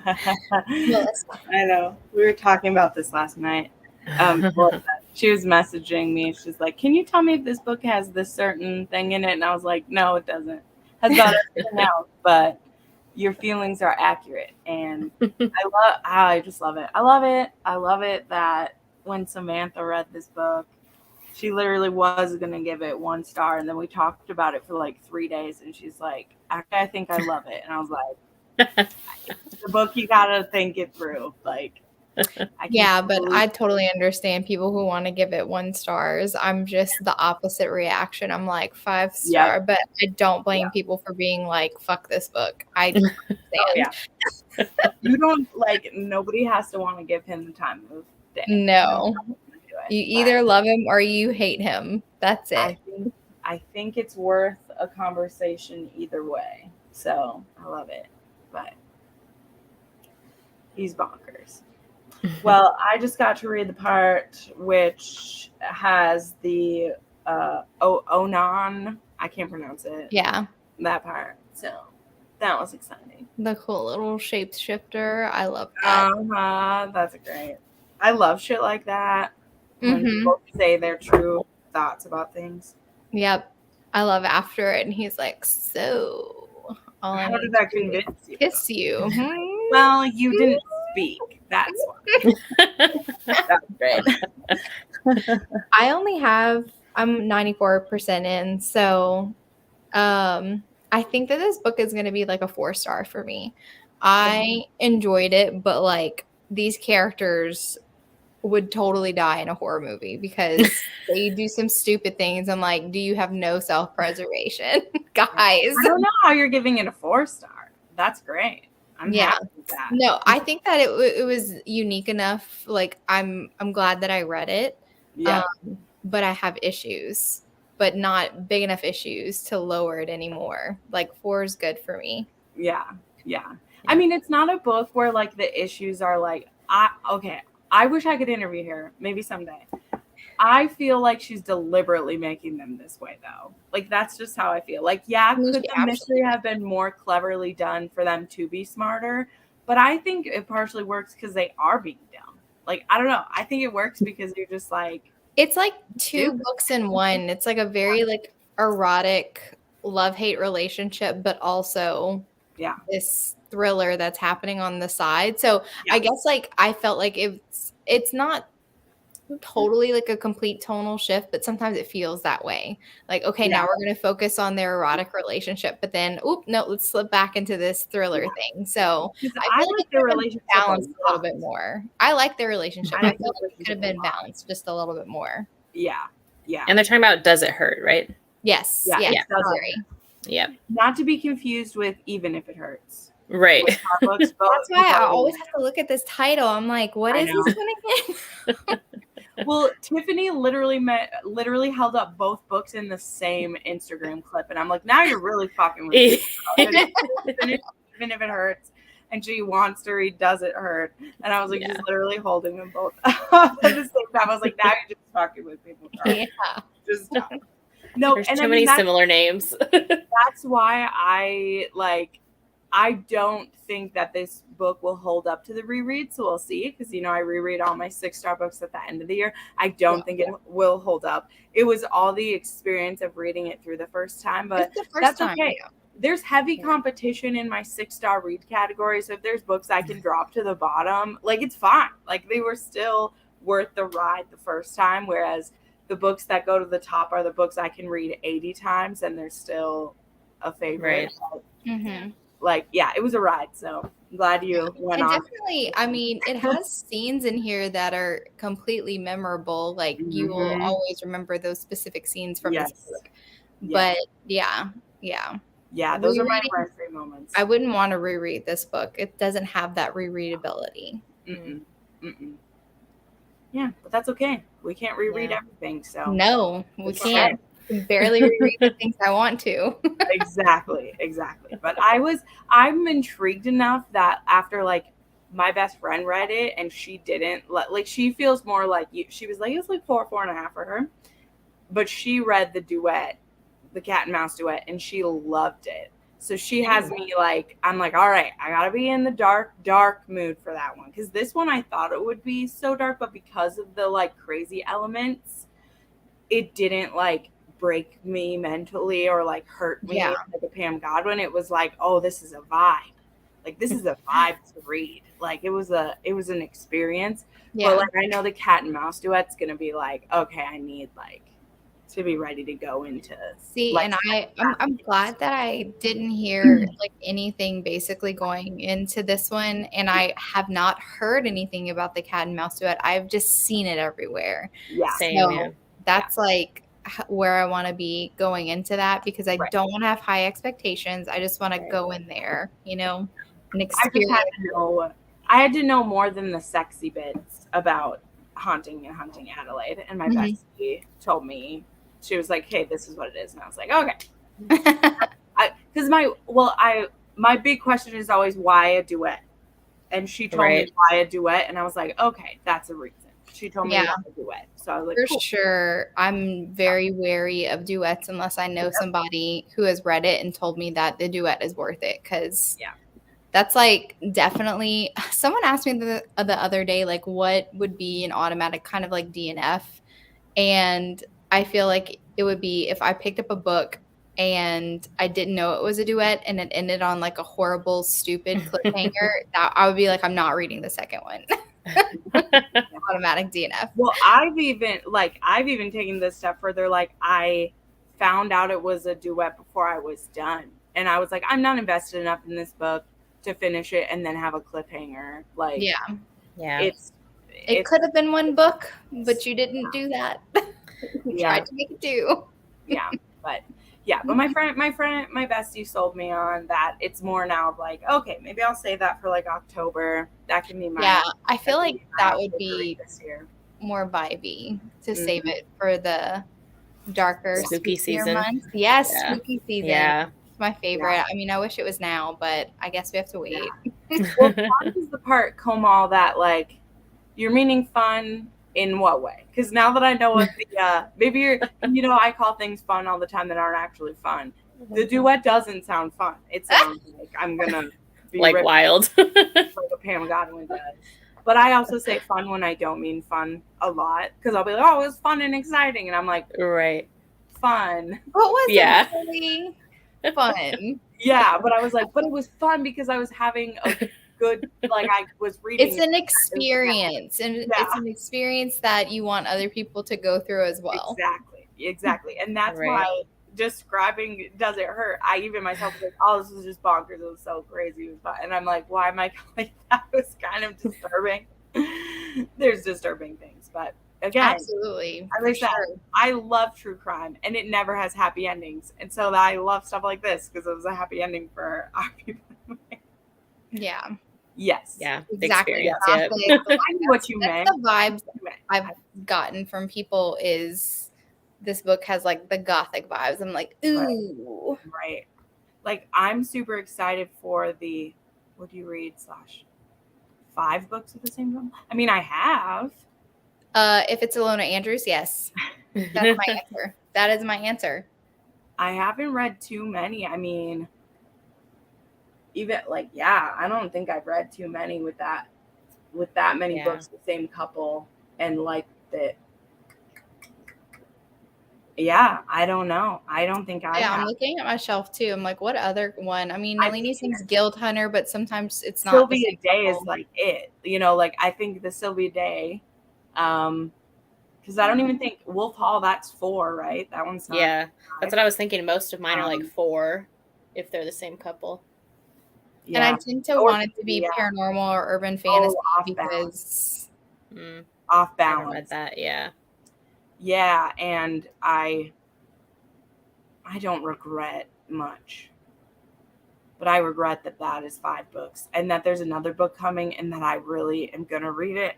I know. We were talking about this last night. She was messaging me. She's like, "Can you tell me if this book has this certain thing in it?" And I was like, "No, it doesn't. It has about everything else, but your feelings are accurate." And I just love it. I love it that when Samantha read this book, she literally was gonna give it 1 star, and then we talked about it for like 3 days, and she's like, "Actually, I think I love it." And I was like, the book, you gotta think it through. Like, I totally understand people who want to give it 1 stars. I'm just the opposite reaction. I'm like 5 star, but I don't blame people for being like, fuck this book. I understand. You don't like, nobody has to want to give him the time of day. No. You either love him or you hate him. That's it. I think it's worth a conversation either way. So I love it. But he's bonkers. Well, I just got to read the part which has the Onan. I can't pronounce it. Yeah. That part. So that was exciting. The cool little shapeshifter. I love that. That's great. I love shit like that. When people say their true thoughts about things. Yep. I love after it. And he's like, so how did that convince you? Kiss you. Well, you didn't speak. That's why. That's great. I'm 94% in. So I think that this book is going to be like a 4-star for me. I enjoyed it, but like these characters would totally die in a horror movie because they do some stupid things. I'm like, do you have no self-preservation, guys? I don't know how you're giving it a 4-star. That's great. I'm happy with that. No, I think that it was unique enough. Like I'm glad that I read it. Yeah. But I have issues, but not big enough issues to lower it anymore. Like 4 is good for me. Yeah. I mean, it's not a book where like the issues are like, I wish I could interview her. Maybe someday. I feel like she's deliberately making them this way, though. Like, that's just how I feel. Like, could the mystery have been more cleverly done for them to be smarter? But I think it partially works because they are being dumb. Like, I don't know. I think it works because you're just like... It's like 2 books in one. It's like a very, like, erotic love-hate relationship, but also this thriller that's happening on the side. So I guess like I felt like it's not totally like a complete tonal shift, but sometimes it feels that way. Like, okay, now we're going to focus on their erotic relationship, but then let's slip back into this thriller thing. So I feel like their relationship balanced a little bit more. I like their relationship. I feel like it could have been balanced just a little bit more. Yeah. And they're talking about Does It Hurt, right? Yes. Sorry. Yeah. Not to be confused with Even If It Hurts. Right. That's why I always have to look at this title. I'm like, what is this one again? Well, Tiffany literally held up both books in the same Instagram clip, and I'm like, now you're really fucking with me. Even If It Hurts, and she wants to read Does It Hurt, and I was like, she's literally holding them both up at the same time. I was like, now you're just fucking with people. Just stop. No, there's too many similar names. That's why I don't think that this book will hold up to the reread, so we'll see, because I reread all my 6-star books at the end of the year. I don't think it will hold up. It was all the experience of reading it through the first time, but that's okay. There's heavy competition in my 6-star read category, so if there's books I can drop to the bottom, like, it's fine. Like, they were still worth the ride the first time, whereas the books that go to the top are the books I can read 80 times and they're still a favorite. Right. Like, it was a ride, so I'm glad you went on. Definitely, I mean, it has scenes in here that are completely memorable. Like, you will always remember those specific scenes from this book. But, yeah, those are my favorite moments. I wouldn't want to reread this book. It doesn't have that rereadability. Yeah, but that's okay. We can't reread everything, so. No, we can't. I can barely reread the things I want to. Exactly. But I'm intrigued enough that after, like, my best friend read it and she didn't, like, she feels more like you. She was like, it's like 4.5 for her. But she read the duet, the cat and mouse duet, and she loved it. So she has me like, I'm like, all right, I gotta be in the dark mood for that one. Because this one I thought it would be so dark, but because of the like crazy elements, it didn't like break me mentally or like hurt me like a Pam Godwin. It was like, oh, this is a vibe. Like this is a vibe to read. Like it was an experience. Yeah. But like I know the cat and mouse duet's gonna be like, okay, I need like to be ready to go into like, and I'm glad that I didn't hear like anything basically going into this one, and I have not heard anything about the cat and mouse duet. I've just seen it everywhere. Yeah. Same, so that's like where I want to be going into that, because I don't want to have high expectations. I just want to go in there, you know, and experience. I had to know more than the sexy bits about Haunting Adelaide, and my bestie told me. She was like, hey, this is what it is. And I was like, okay. Because my big question is always why a duet? And she told me why a duet. And I was like, okay, that's a reason. She told me why a duet. So I was like, for sure. I'm very wary of duets unless I know somebody who has read it and told me that the duet is worth it. Because that's like definitely, someone asked me the other day, like what would be an automatic kind of like DNF. And I feel like it would be if I picked up a book and I didn't know it was a duet and it ended on like a horrible, stupid cliffhanger, that I would be like, I'm not reading the second one. Automatic DNF. Well, I've even taken this step further. Like I found out it was a duet before I was done. And I was like, I'm not invested enough in this book to finish it and then have a cliffhanger. Like, it could have been one book, but you didn't do that. You tried to make it two. But my bestie sold me on that. It's more now of like, okay, maybe I'll save that for like October. That can be my I feel like that would be this year. More vibey to save it for the darker spooky season months. Yes, spooky season. Yeah. It's my favorite. I mean, I wish it was now, but I guess we have to wait. Well, fun is the part, Komal, that like you're meaning fun in what way? Because now that I know what the maybe you're, I call things fun all the time that aren't actually fun. The duet doesn't sound fun. It sounds like I'm gonna be like wild, like a Pam Godwin does. But I also say fun when I don't mean fun a lot, because I'll be like, oh, it was fun and exciting, and I'm like, fun. What was it really fun? Yeah, but I was like, but it was fun because I was having a good, like I was reading. It's an experience, and it's an experience that you want other people to go through as well. Exactly, and that's why describing Does It Hurt? I even myself was like, oh, this was just bonkers. It was so crazy. It was fun. And I'm like, why am I like that? Was kind of disturbing. There's disturbing things, but again, absolutely. As I said, I love true crime, and it never has happy endings, and so I love stuff like this because it was a happy ending for our people. Yes. Yeah. Exactly. I knew what you meant. The vibes I've gotten from people is this book has like the gothic vibes. I'm like, ooh. Right. Like I'm super excited for the what do you read / 5 books of the same genre? I mean, I have. If it's Alona Andrews, yes. That's my answer. That is my answer. I haven't read too many. I mean, even like, I don't think I've read too many with that many books, the same couple, and like that. Yeah, I don't know. I don't think I have. I'm looking at my shelf too. I'm like, what other one? I mean, Nalini sings Guild Hunter, but sometimes it's not. Sylvia Day is like it. Like I think the Sylvia Day, because I don't even think Wolf Hall, that's 4, right? That one's not. Yeah, that's what I was thinking. Most of mine are like 4 if they're the same couple. Yeah. And I tend to want it to be paranormal or urban fantasy because off balance. I haven't read that, Yeah, and I don't regret much. But I regret that is 5 books and that there's another book coming and that I really am going to read it.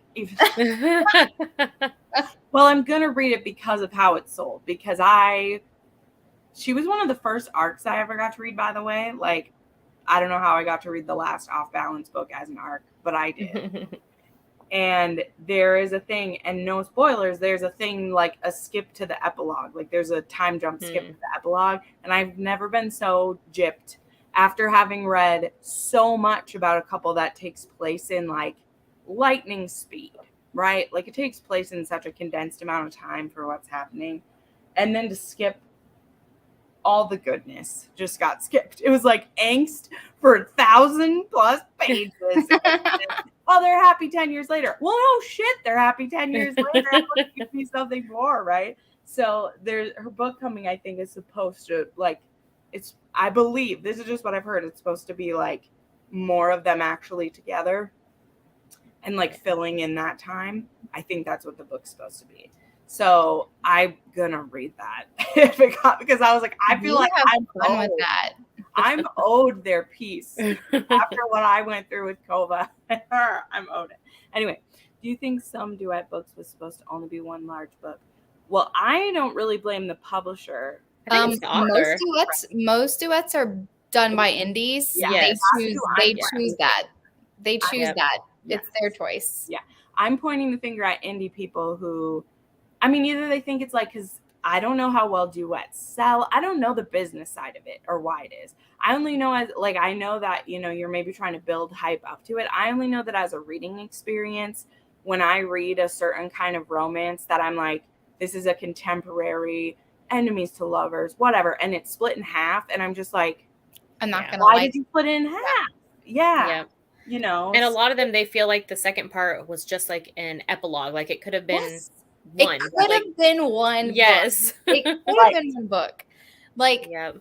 Well, I'm going to read it because of how it's sold. Because she was one of the first arcs I ever got to read, by the way. Like, I don't know how I got to read the last Off Balance book as an arc, but I did. And there is a thing, and no spoilers, there's a thing like a skip to the epilogue. Like there's a time jump skip to the epilogue. And I've never been so gypped after having read so much about a couple that takes place in like lightning speed, right? Like it takes place in such a condensed amount of time for what's happening. And then to skip all the goodness just got skipped. It was like angst for 1,000+ pages. Oh, they're happy 10 years later. Well, no shit, they're happy 10 years later. Give me something more, right? So there's her book coming, I think, is supposed to like I believe this is just what I've heard. It's supposed to be like more of them actually together and like filling in that time. I think that's what the book's supposed to be. So I'm gonna read that because I was like, I feel like I'm fun with that. I'm owed their piece after what I went through with Kova. I'm owed it. Anyway, do you think some duet books was supposed to only be one large book? Well, I don't really blame the publisher. Most duets are done by indies. Yeah. Yes. They choose that. They choose that. Yes. It's their choice. Yeah. I'm pointing the finger at indie people who, I mean, either they think it's like, because I don't know how well duets sell. I don't know the business side of it or why it is. I only know I know that, you know, you're maybe trying to build hype up to it. I only know that as a reading experience, when I read a certain kind of romance that I'm like, this is a contemporary enemies to lovers, whatever. And it's split in half. And I'm just like, I'm not going to why did you split it in half? Yeah. You know, and a lot of them, they feel like the second part was just like an epilogue. Like it could have been one. It could have been one. Yes. Book. It could have been one book. Like, yep.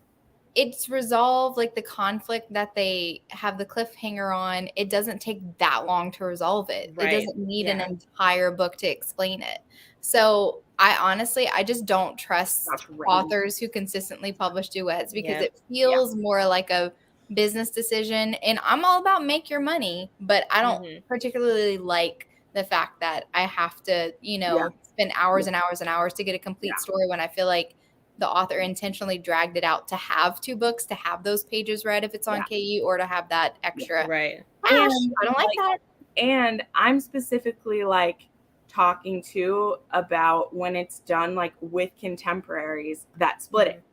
It's resolved, like the conflict that they have the cliffhanger on. It doesn't take that long to resolve it. Right. It doesn't need an entire book to explain it. So I just don't trust authors who consistently publish duets because it feels more like a business decision. And I'm all about make your money, but I don't particularly like the fact that I have to, you know, spend hours and hours and hours to get a complete story when I feel like the author intentionally dragged it out to have 2 books, to have those pages read if it's on KU, or to have that extra. Right. And I don't like that. And I'm specifically like talking to about when it's done like with contemporaries that split it.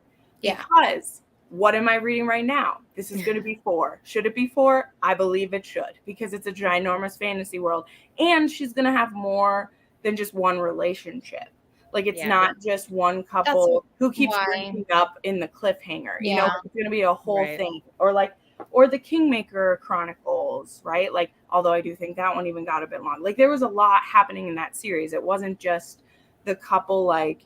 Because what am I reading right now? This is going to be 4. Should it be 4? I believe it should, because it's a ginormous fantasy world. And she's going to have more than just one relationship. Like it's not just one couple who keeps breaking up in the cliffhanger. You know, it's going to be a whole thing. Or the Kingmaker Chronicles, right? Like, although I do think that one even got a bit long. Like there was a lot happening in that series. It wasn't just the couple, like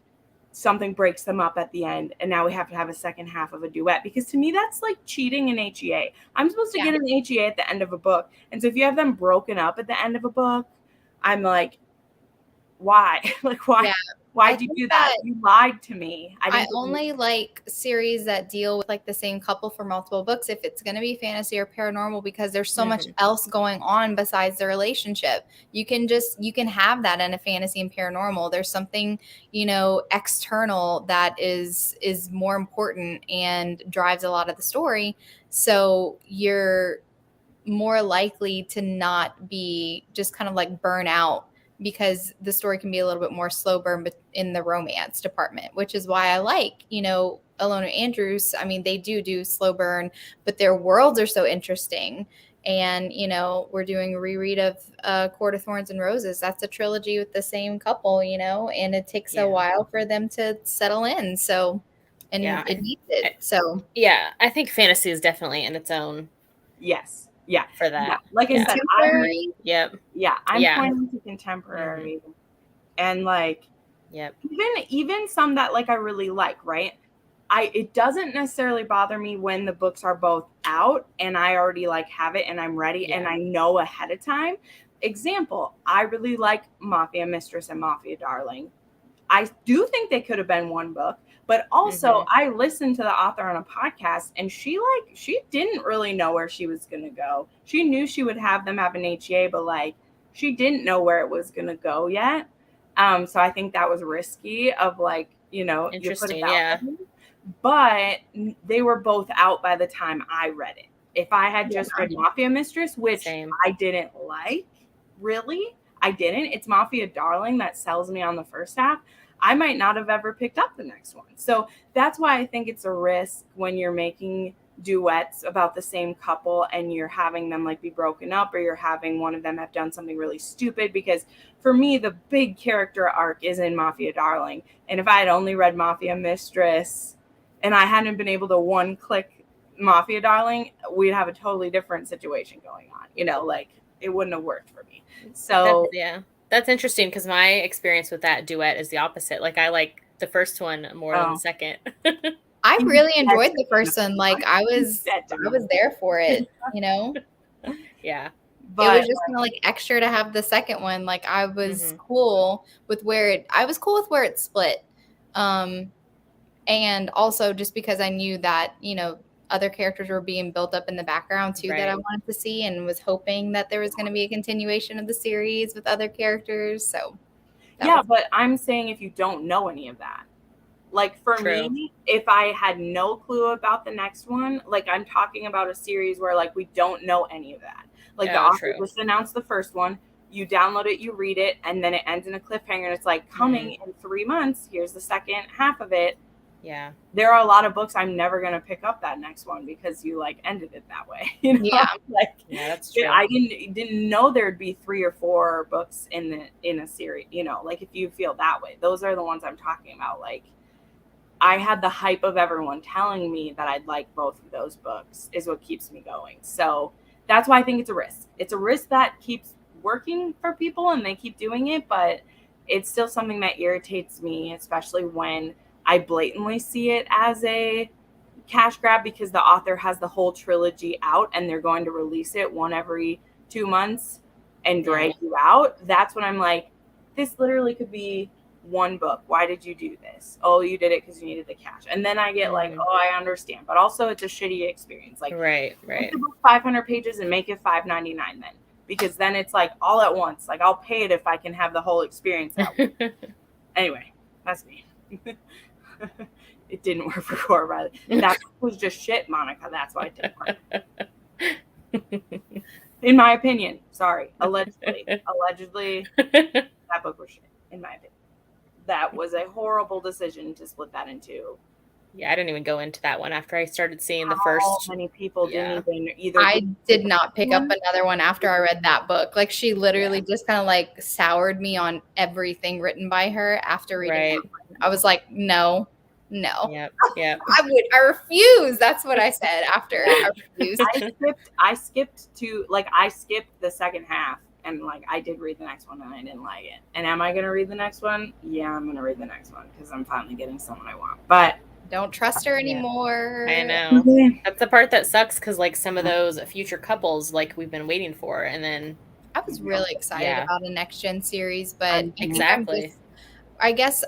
something breaks them up at the end and now we have to have a second half of a duet, because to me that's like cheating in HEA. I'm supposed to get an HEA at the end of a book. And so if you have them broken up at the end of a book, I'm like, why? Like why? Why'd you do that? You lied to me. I only like series that deal with like the same couple for multiple books if it's going to be fantasy or paranormal, because there's so much else going on besides the relationship. You can have that in a fantasy and paranormal. There's something, you know, external that is more important and drives a lot of the story. So you're more likely to not be just kind of like burn out, because the story can be a little bit more slow burn in the romance department, which is why I like, you know, Alona Andrews. I mean, they do slow burn, but their worlds are so interesting. And, you know, we're doing a reread of Court of Thorns and Roses. That's a trilogy with the same couple, you know, and it takes a while for them to settle in. So, and it needs it. So, I think fantasy is definitely in its own. For that. Yeah. Like I said, I'm pointing to contemporary and like, even some that like I really like, right? It doesn't necessarily bother me when the books are both out and I already like have it and I'm ready and I know ahead of time. Example, I really like Mafia Mistress and Mafia Darling. I do think they could have been one book, but also I listened to the author on a podcast and she didn't really know where she was going to go. She knew she would have them have an HEA, but like she didn't know where it was going to go yet. So I think that was risky of like, you know, interesting. But they were both out by the time I read it. If I had just read Mafia Mistress, which I didn't like, really, I didn't. It's Mafia Darling that sells me on the first half. I might not have ever picked up the next one. So that's why I think it's a risk when you're making duets about the same couple and you're having them like be broken up, or you're having one of them have done something really stupid. Because for me, the big character arc is in Mafia Darling. And if I had only read Mafia Mistress and I hadn't been able to one-click Mafia Darling, we'd have a totally different situation going on. You know, like it wouldn't have worked for me. So that's interesting, because my experience with that duet is the opposite. Like I like the first one more than the second. I really enjoyed the first one. Like I was there for it, you know? Yeah. But it was just kind of like extra to have the second one. Like I was cool with where it split. And also just because I knew that, you know, other characters were being built up in the background too, that I wanted to see, and was hoping that there was going to be a continuation of the series with other characters. So but I'm saying if you don't know any of that, like for me, if I had no clue about the next one, like I'm talking about a series where like we don't know any of that. Like the author just announced the first one, you download it, you read it, and then it ends in a cliffhanger, and it's like coming in 3 months. Here's the second half of it. Yeah. There are a lot of books I'm never going to pick up that next one because you like ended it that way. You know? Yeah. Like, that's true. I didn't know there'd be 3 or 4 books in a series, you know, like if you feel that way, those are the ones I'm talking about. Like I had the hype of everyone telling me that I'd like both of those books is what keeps me going. So that's why I think it's a risk. It's a risk that keeps working for people and they keep doing it, but it's still something that irritates me, especially when I blatantly see it as a cash grab because the author has the whole trilogy out and they're going to release it one every 2 months and drag you out. That's when I'm like, this literally could be one book. Why did you do this? Oh, you did it because you needed the cash. And then I get like, oh, I understand. But also it's a shitty experience. Like, right. Make the book 500 pages and make it $5.99 then. Because then it's like all at once. Like I'll pay it if I can have the whole experience out. Anyway, that's me. It didn't work for Cora Riley. That was just shit, Monica. That's why it didn't work. In my opinion. Sorry. Allegedly, that book was shit, in my opinion. That was a horrible decision to split that in 2. Yeah, I didn't even go into that one after I started seeing the first. How many people didn't even either. I did not pick up another one after I read that book. Like she literally just kind of like soured me on everything written by her after reading that one. I was like, no. Yep. I refuse. That's what I said after. I refused. I skipped the second half. And like I did read the next one and I didn't like it. And am I going to read the next one? Yeah, I'm going to read the next one because I'm finally getting someone I want. But don't trust her anymore. I know. That's the part that sucks because like some of those future couples like we've been waiting for, and then I was really excited about a next gen series, but I guess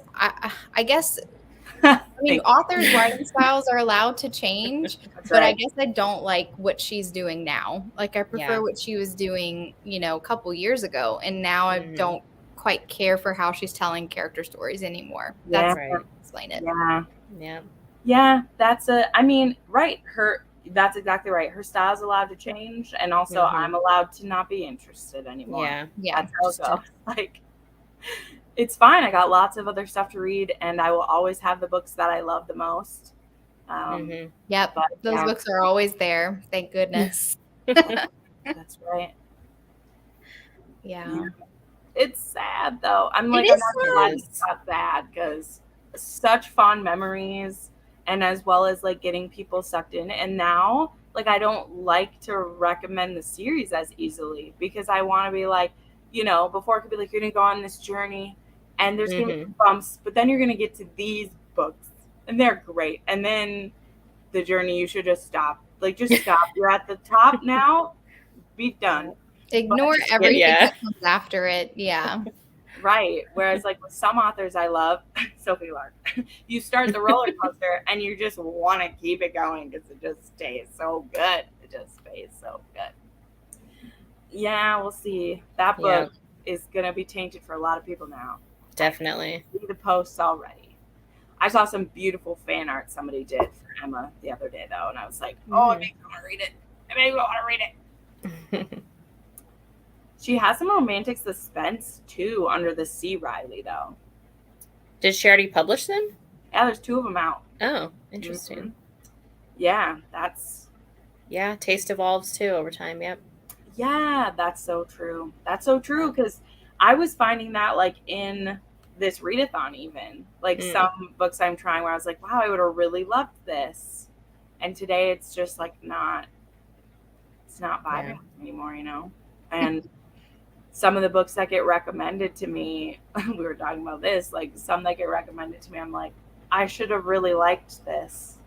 I mean, authors' writing styles are allowed to change, but I guess I don't like what she's doing now. Like, I prefer what she was doing, you know, a couple years ago, and now I don't quite care for how she's telling character stories anymore. That's how I explain it. Yeah. That's exactly right. Her style's allowed to change, and also I'm allowed to not be interested anymore. Yeah. That's how it goes. Like. It's fine. I got lots of other stuff to read, and I will always have the books that I love the most. Yep, but those books are always there. Thank goodness. That's right. Yeah. It's sad though. I'm not sad because such fond memories, and as well as like getting people sucked in. And now, like, I don't like to recommend the series as easily because I want to be like, you know, before it could be like, you're going to go on this journey and there's going to be bumps, but then you're going to get to these books and they're great. And then the journey, you should just stop. Like, just stop. You're at the top now. Be done. Ignore everything that comes after it. Yeah. Right. Whereas, like, with some authors I love, Sophie Lark, you start the roller coaster and you just want to keep it going because it just stays so good. It just stays so good. Yeah, we'll see. That book is going to be tainted for a lot of people now. Definitely. I see the posts already. I saw some beautiful fan art somebody did for Emma the other day, though, and I was like, oh, it makes me want to read it. It makes me want to read it. She has some romantic suspense, too, under the sea, Riley, though. Did she already publish them? Yeah, there's 2 of them out. Oh, interesting. Yeah, that's Yeah, taste evolves too over time. Yep. Yeah, that's so true. That's so true because I was finding that like in this readathon, even like some books I'm trying where I was like, wow, I would have really loved this, and today it's just like it's not vibing with me anymore, you know. And some of the books that get recommended to me, we were talking about this, like some that get recommended to me, I'm like, I should have really liked this,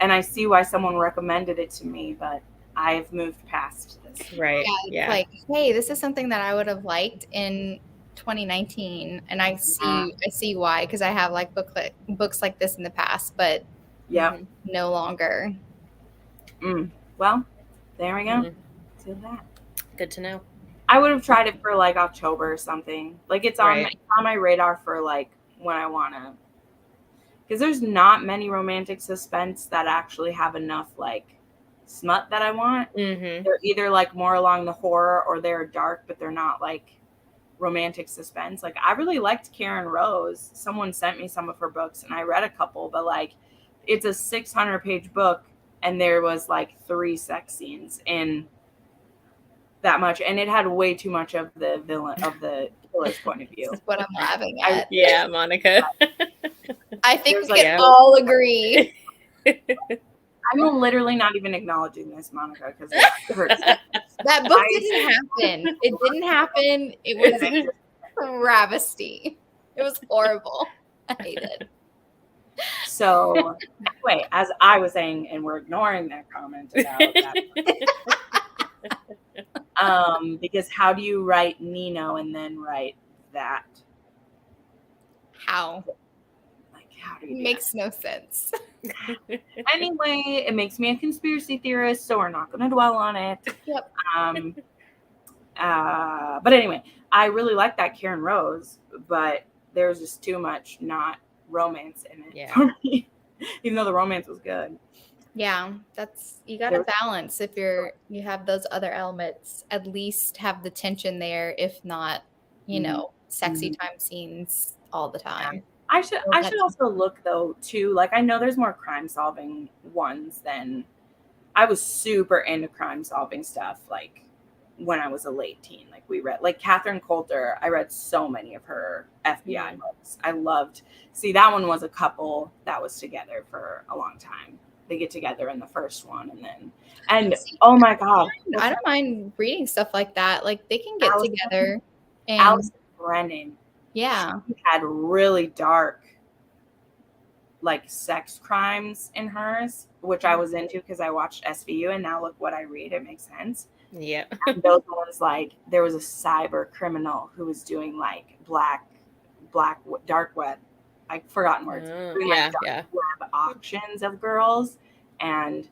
and I see why someone recommended it to me, but I've moved past this. Right. Yeah, it's like, hey, this is something that I would have liked in 2019, and I see why, because I have like books like this in the past, but no longer. Well, there we go. See that. Good to know. I would have tried it for like October or something. Like it's on my radar for like when I want to, because there's not many romantic suspense that actually have enough like smut that I want. They're either like more along the horror or they're dark, but they're not like romantic suspense. Like I really liked Karen Rose. Someone sent me some of her books and I read a couple, but like it's a 600-page book and there was like 3 sex scenes in that much, and it had way too much of the villain of the killer's point of view. That's what I'm laughing at. Yeah, Monica. I think we can all agree. I'm literally not even acknowledging this, Monica, because it hurts. That book didn't happen. It didn't happen. It was a travesty. It was horrible. I hate it. So, anyway, as I was saying, and we're ignoring that comment about that. Because how do you write Nino and then write that? How? Like, how do you do Makes no sense. Anyway, it makes me a conspiracy theorist, so we're not going to dwell on it. Yep. But anyway, I really like that Karen Rose, but there's just too much not romance in it for me, even though the romance was good. Yeah, you got to balance. If you have those other elements, at least have the tension there. If not, sexy time scenes all the time. Yeah. I should also look though too. Like I know there's more crime solving ones than I was super into crime solving stuff. Like when I was a late teen, like we read like Catherine Coulter. I read so many of her FBI books. I loved. See, that one was a couple that was together for a long time. They get together in the first one, and oh my god, I don't mind reading stuff like that. Like they can get together. And Alice Brennan. Yeah. She had really dark like sex crimes in hers, which I was into because I watched SVU, and now look what I read. It makes sense. Yeah. And those ones, like there was a cyber criminal who was doing like dark web. I've forgotten words. Doing, like, dark web auctions of girls, and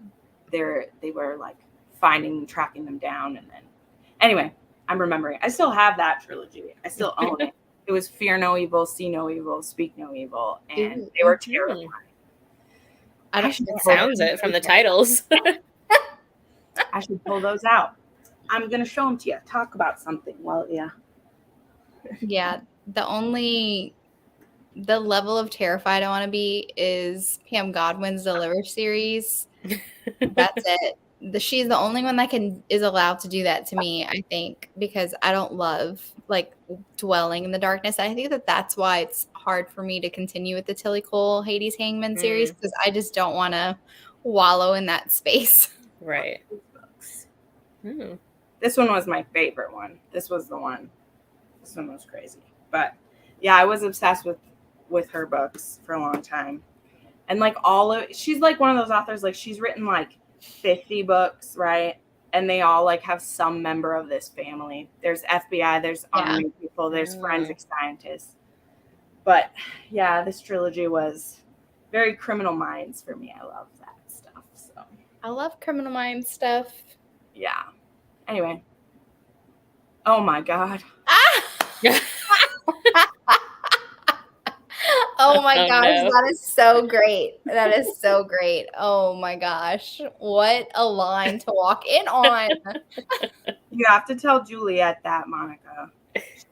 they were like tracking them down, and then anyway, I'm remembering. I still have that trilogy. I still own it. It was Fear No Evil, See No Evil, Speak No Evil, and they were terrifying. It sounds it from the titles. I should pull those out. I'm gonna show them to you. Talk about something. Well, yeah. Yeah. The level of terrified I want to be is Pam Godwin's Deliver series. That's it. She's the only one that is allowed to do that to me, I think, because I don't love like dwelling in the darkness. I think that's why it's hard for me to continue with the Tilly Cole Hades Hangman series, because I just don't want to wallow in that space. Right. This one was my favorite one. This was the one. This one was crazy. But yeah, I was obsessed with her books for a long time. And like she's like one of those authors, like she's written like 50 books, right? And they all like have some member of this family. There's FBI, there's army people, there's forensic scientists. But yeah, this trilogy was very Criminal Minds for me. I love that stuff. So I love Criminal Minds stuff. Yeah. Anyway. Oh my god. Oh my gosh, no. That is so great. That is so great. Oh my gosh. What a line to walk in on. You have to tell Juliet that, Monica. It's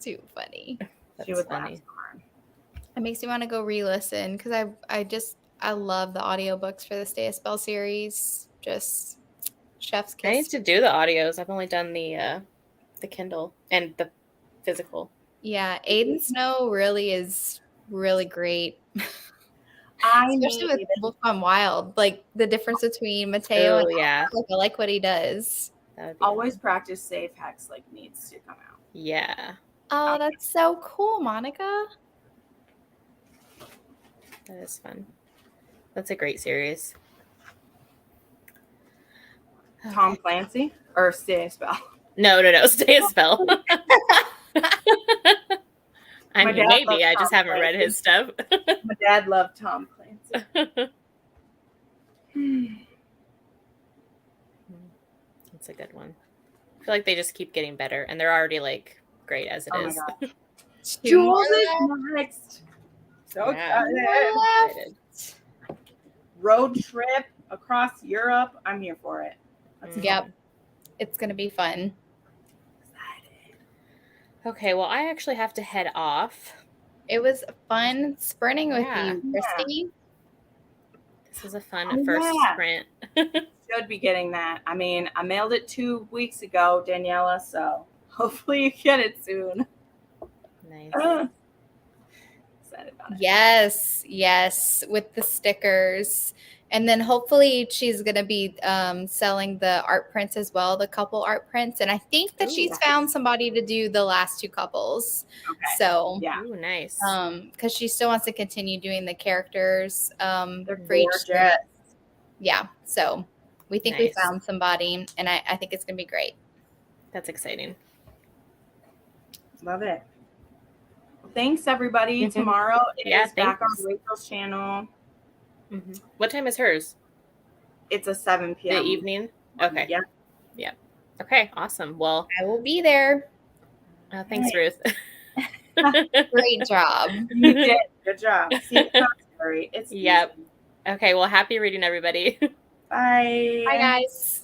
too funny. She would laugh so hard. It makes me want to go re-listen because I I love the audiobooks for the Stay a Spell series. Just chef's I need kiss. to do the audios. I've only done the Kindle and the physical. Yeah, Aiden Snow really is really great. Especially Especially with Book on Wild. Like the difference between Mateo and yeah. Alpha, I like what he does. That would be always awesome. practice safe hex like needs to come out. Yeah. Oh, that's so cool, Monica. That is fun. That's a great series. Tom Clancy or Stay a Spell? No. Stay a Spell. I mean, maybe. I just haven't read his stuff. My dad loved Tom Clancy. That's a good one. I feel like they just keep getting better, and they're already like great as it is. My God. Jules is next. So excited. Road trip across Europe. I'm here for it. Yep. It's going to be fun. Okay, well, I actually have to head off. It was fun sprinting with you, Christy. This was a fun first sprint. Should be getting that. I mean, I mailed it 2 weeks ago, Daniela, so hopefully you get it soon. Nice. Excited about it. Yes, with the stickers. And then hopefully she's going to be selling the art prints as well, the couple art prints. And I think that she's found somebody to do the last 2 couples. Okay. So, yeah. Ooh, nice. Because she still wants to continue doing the characters. They're gorgeous. Yeah. So we think we found somebody, and I think it's going to be great. That's exciting. Love it. Well, thanks, everybody. Tomorrow is back on Rachel's channel. What time is hers? It's a 7 p.m. The evening? Okay. Yeah. Okay, awesome. Well, I will be there. Thanks, Ruth. Great job. You did. Good job. See, it's not scary. It's easy. Okay, well, happy reading, everybody. Bye. Bye, guys.